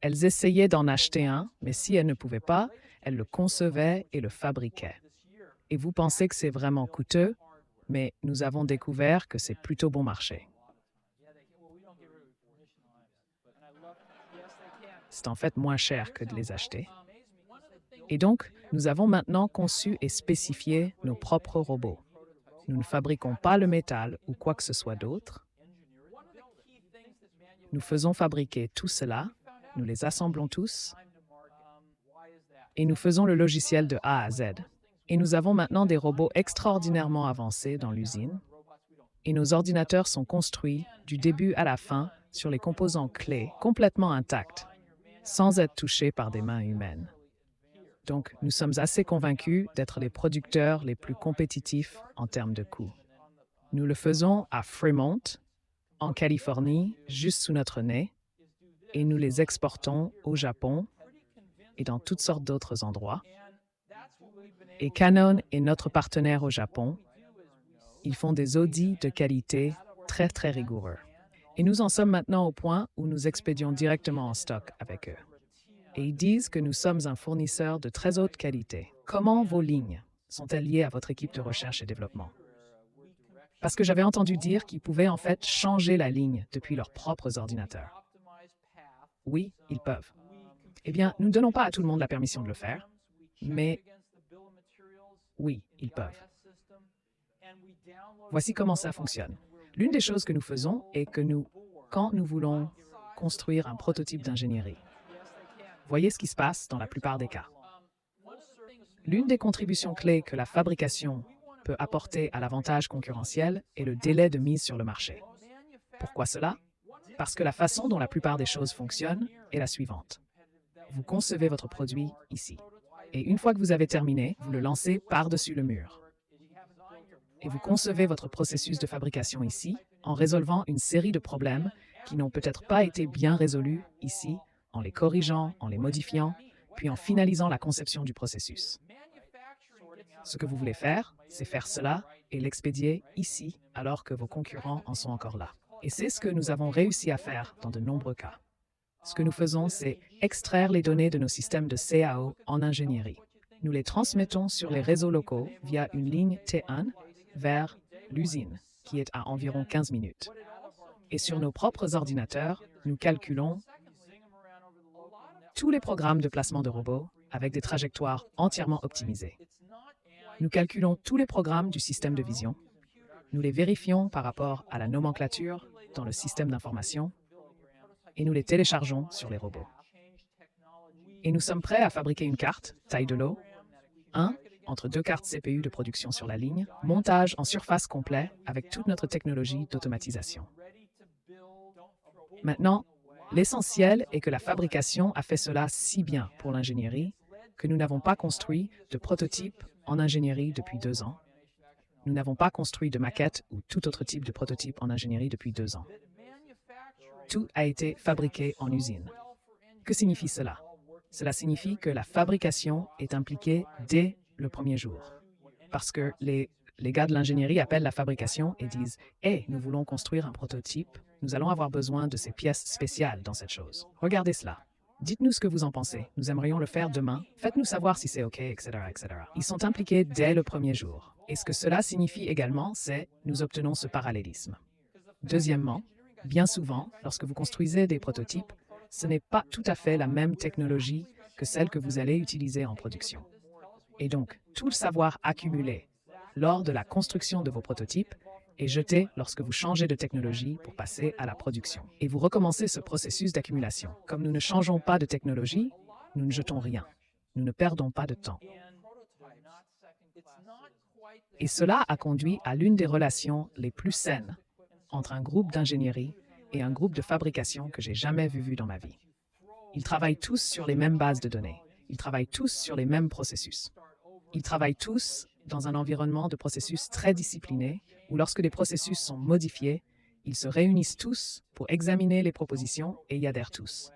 Elles essayaient d'en acheter un, mais si elles ne pouvaient pas, elles le concevaient et le fabriquaient. Et vous pensez que c'est vraiment coûteux, mais nous avons découvert que c'est plutôt bon marché. C'est en fait moins cher que de les acheter. Et donc, nous avons maintenant conçu et spécifié nos propres robots. Nous ne fabriquons pas le métal ou quoi que ce soit d'autre. Nous faisons fabriquer tout cela, nous les assemblons tous, et nous faisons le logiciel de A à Z. Et nous avons maintenant des robots extraordinairement avancés dans l'usine, et nos ordinateurs sont construits du début à la fin sur les composants clés complètement intacts, sans être touchés par des mains humaines. Donc, nous sommes assez convaincus d'être les producteurs les plus compétitifs en termes de coûts. Nous le faisons à Fremont, en Californie, juste sous notre nez, et nous les exportons au Japon et dans toutes sortes d'autres endroits. Et Canon est notre partenaire au Japon. Ils font des audits de qualité très, très rigoureux. Et nous en sommes maintenant au point où nous expédions directement en stock avec eux. Et ils disent que nous sommes un fournisseur de très haute qualité. Comment vos lignes sont-elles liées à votre équipe de recherche et développement? Parce que j'avais entendu dire qu'ils pouvaient en fait changer la ligne depuis leurs propres ordinateurs. Oui, ils peuvent. Eh bien, nous ne donnons pas à tout le monde la permission de le faire, mais oui, ils peuvent. Voici comment ça fonctionne. L'une des choses que nous faisons est que quand nous voulons construire un prototype d'ingénierie, voyez ce qui se passe dans la plupart des cas. L'une des contributions clés que la fabrication peut apporter à l'avantage concurrentiel est le délai de mise sur le marché. Pourquoi cela? Parce que la façon dont la plupart des choses fonctionnent est la suivante. Vous concevez votre produit ici. Et une fois que vous avez terminé, vous le lancez par-dessus le mur. Et vous concevez votre processus de fabrication ici en résolvant une série de problèmes qui n'ont peut-être pas été bien résolus ici, en les corrigeant, en les modifiant, puis en finalisant la conception du processus. Ce que vous voulez faire, c'est faire cela et l'expédier ici alors que vos concurrents en sont encore là. Et c'est ce que nous avons réussi à faire dans de nombreux cas. Ce que nous faisons, c'est extraire les données de nos systèmes de CAO en ingénierie. Nous les transmettons sur les réseaux locaux via une ligne T1 vers l'usine, qui est à environ 15 minutes. Et sur nos propres ordinateurs, nous calculons tous les programmes de placement de robots avec des trajectoires entièrement optimisées. Nous calculons tous les programmes du système de vision. Nous les vérifions par rapport à la nomenclature dans le système d'information et nous les téléchargeons sur les robots. Et nous sommes prêts à fabriquer une carte, taille de lot, entre deux cartes CPU de production sur la ligne, montage en surface complet avec toute notre technologie d'automatisation. Maintenant, l'essentiel est que la fabrication a fait cela si bien pour l'ingénierie que nous n'avons pas construit de prototype en ingénierie depuis 2 ans. Nous n'avons pas construit de maquette ou tout autre type de prototype en ingénierie depuis 2 ans. Tout a été fabriqué en usine. Que signifie cela? Cela signifie que la fabrication est impliquée dès le premier jour. Parce que les gars de l'ingénierie appellent la fabrication et disent « Hey, nous voulons construire un prototype, nous allons avoir besoin de ces pièces spéciales dans cette chose. Regardez cela. Dites-nous ce que vous en pensez. Nous aimerions le faire demain. Faites-nous savoir si c'est OK, etc., etc. » Ils sont impliqués dès le premier jour. Et ce que cela signifie également, c'est « Nous obtenons ce parallélisme. » Deuxièmement, bien souvent, lorsque vous construisez des prototypes, ce n'est pas tout à fait la même technologie que celle que vous allez utiliser en production. Et donc, tout le savoir accumulé lors de la construction de vos prototypes est jeté lorsque vous changez de technologie pour passer à la production. Et vous recommencez ce processus d'accumulation. Comme nous ne changeons pas de technologie, nous ne jetons rien. Nous ne perdons pas de temps. Et cela a conduit à l'une des relations les plus saines entre un groupe d'ingénierie et un groupe de fabrication que j'ai jamais vu dans ma vie. Ils travaillent tous sur les mêmes bases de données. Ils travaillent tous sur les mêmes processus. Ils travaillent tous dans un environnement de processus très discipliné, où lorsque les processus sont modifiés, ils se réunissent tous pour examiner les propositions et y adhèrent tous.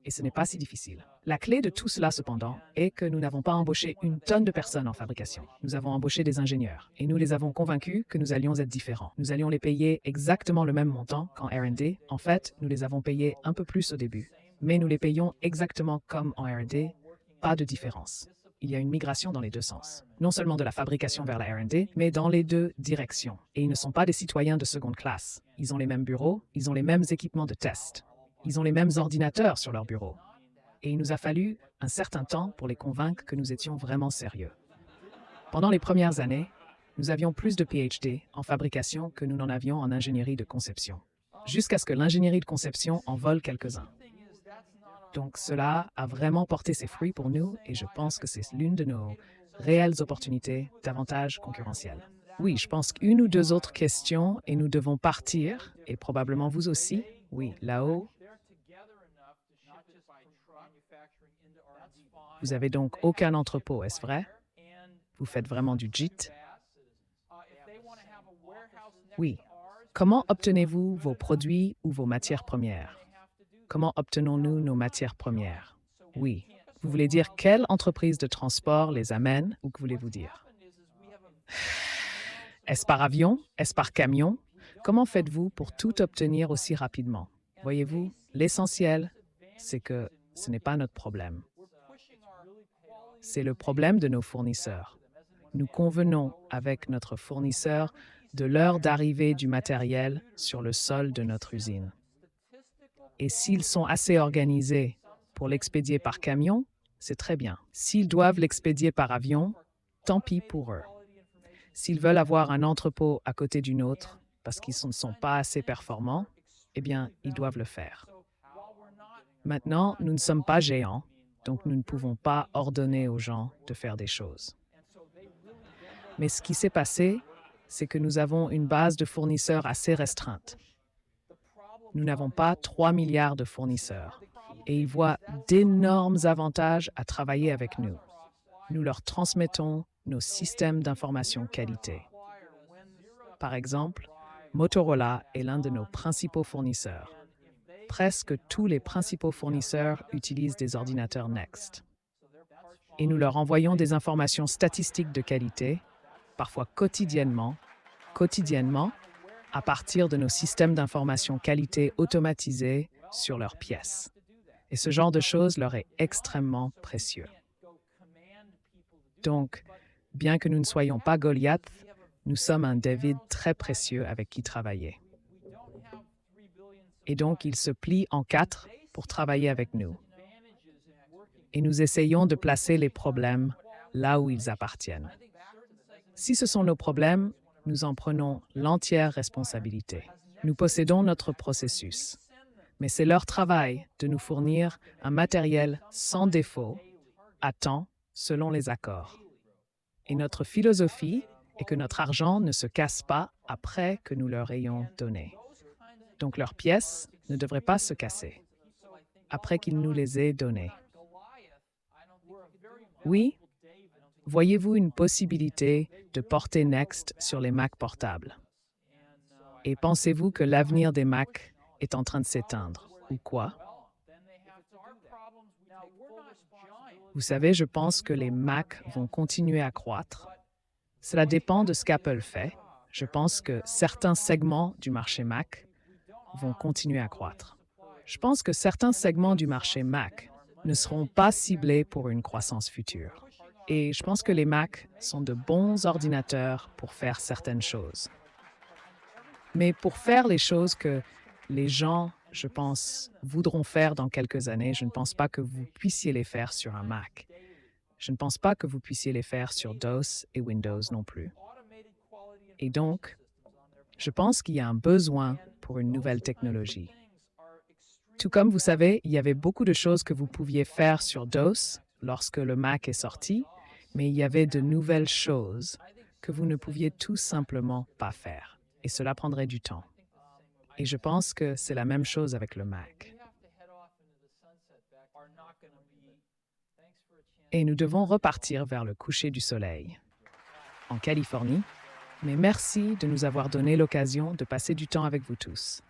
Et ce n'est pas si difficile. La clé de tout cela, cependant, est que nous n'avons pas embauché une tonne de personnes en fabrication. Nous avons embauché des ingénieurs et nous les avons convaincus que nous allions être différents. Nous allions les payer exactement le même montant qu'en R&D. En fait, nous les avons payés un peu plus au début, mais nous les payons exactement comme en R&D, pas de différence. Il y a une migration dans les deux sens. Non seulement de la fabrication vers la R&D, mais dans les deux directions. Et ils ne sont pas des citoyens de seconde classe. Ils ont les mêmes bureaux, ils ont les mêmes équipements de test. Ils ont les mêmes ordinateurs sur leur bureau. Et il nous a fallu un certain temps pour les convaincre que nous étions vraiment sérieux. Pendant les premières années, nous avions plus de PhD en fabrication que nous n'en avions en ingénierie de conception, jusqu'à ce que l'ingénierie de conception en vole quelques-uns. Donc cela a vraiment porté ses fruits pour nous et je pense que c'est l'une de nos réelles opportunités d'avantage concurrentiel. Oui, je pense qu'une ou deux autres questions et nous devons partir, et probablement vous aussi. Oui, là-haut. Vous avez donc aucun entrepôt, est-ce vrai? Vous faites vraiment du JIT? Oui. Comment obtenez-vous vos produits ou vos matières premières? Comment obtenons-nous nos matières premières? Oui. Vous voulez dire quelle entreprise de transport les amène ou que voulez-vous dire? Est-ce par avion? Est-ce par camion? Comment faites-vous pour tout obtenir aussi rapidement? Voyez-vous, l'essentiel, c'est que ce n'est pas notre problème. C'est le problème de nos fournisseurs. Nous convenons avec notre fournisseur de l'heure d'arrivée du matériel sur le sol de notre usine. Et s'ils sont assez organisés pour l'expédier par camion, c'est très bien. S'ils doivent l'expédier par avion, tant pis pour eux. S'ils veulent avoir un entrepôt à côté d'une autre parce qu'ils ne sont pas assez performants, eh bien, ils doivent le faire. Maintenant, nous ne sommes pas géants, donc nous ne pouvons pas ordonner aux gens de faire des choses. Mais ce qui s'est passé, c'est que nous avons une base de fournisseurs assez restreinte. Nous n'avons pas 3 milliards de fournisseurs et ils voient d'énormes avantages à travailler avec nous. Nous leur transmettons nos systèmes d'information qualité. Par exemple, Motorola est l'un de nos principaux fournisseurs. Presque tous les principaux fournisseurs utilisent des ordinateurs Next. Et nous leur envoyons des informations statistiques de qualité, parfois quotidiennement, à partir de nos systèmes d'information qualité automatisés sur leurs pièces. Et ce genre de choses leur est extrêmement précieux. Donc, bien que nous ne soyons pas Goliath, nous sommes un David très précieux avec qui travailler. Et donc, il se plie en 4 pour travailler avec nous. Et nous essayons de placer les problèmes là où ils appartiennent. Si ce sont nos problèmes, nous en prenons l'entière responsabilité. Nous possédons notre processus. Mais c'est leur travail de nous fournir un matériel sans défaut, à temps, selon les accords. Et notre philosophie est que notre argent ne se casse pas après que nous leur ayons donné. Donc leurs pièces ne devraient pas se casser après qu'ils nous les aient données. Oui, voyez-vous une possibilité de porter Next sur les Mac portables? Et pensez-vous que l'avenir des Mac est en train de s'éteindre, ou quoi? Vous savez, je pense que les Mac vont continuer à croître. Cela dépend de ce qu'Apple fait. Je pense que certains segments du marché Mac vont continuer à croître. Je pense que certains segments du marché Mac ne seront pas ciblés pour une croissance future. Et je pense que les Mac sont de bons ordinateurs pour faire certaines choses. Mais pour faire les choses que les gens, je pense, voudront faire dans quelques années, je ne pense pas que vous puissiez les faire sur un Mac. Je ne pense pas que vous puissiez les faire sur DOS et Windows non plus. Et donc, je pense qu'il y a un besoin pour une nouvelle technologie. Tout comme vous savez, il y avait beaucoup de choses que vous pouviez faire sur DOS lorsque le Mac est sorti, mais il y avait de nouvelles choses que vous ne pouviez tout simplement pas faire. Et cela prendrait du temps. Et je pense que c'est la même chose avec le Mac. et nous devons repartir vers le coucher du soleil. En Californie, mais merci de nous avoir donné l'occasion de passer du temps avec vous tous.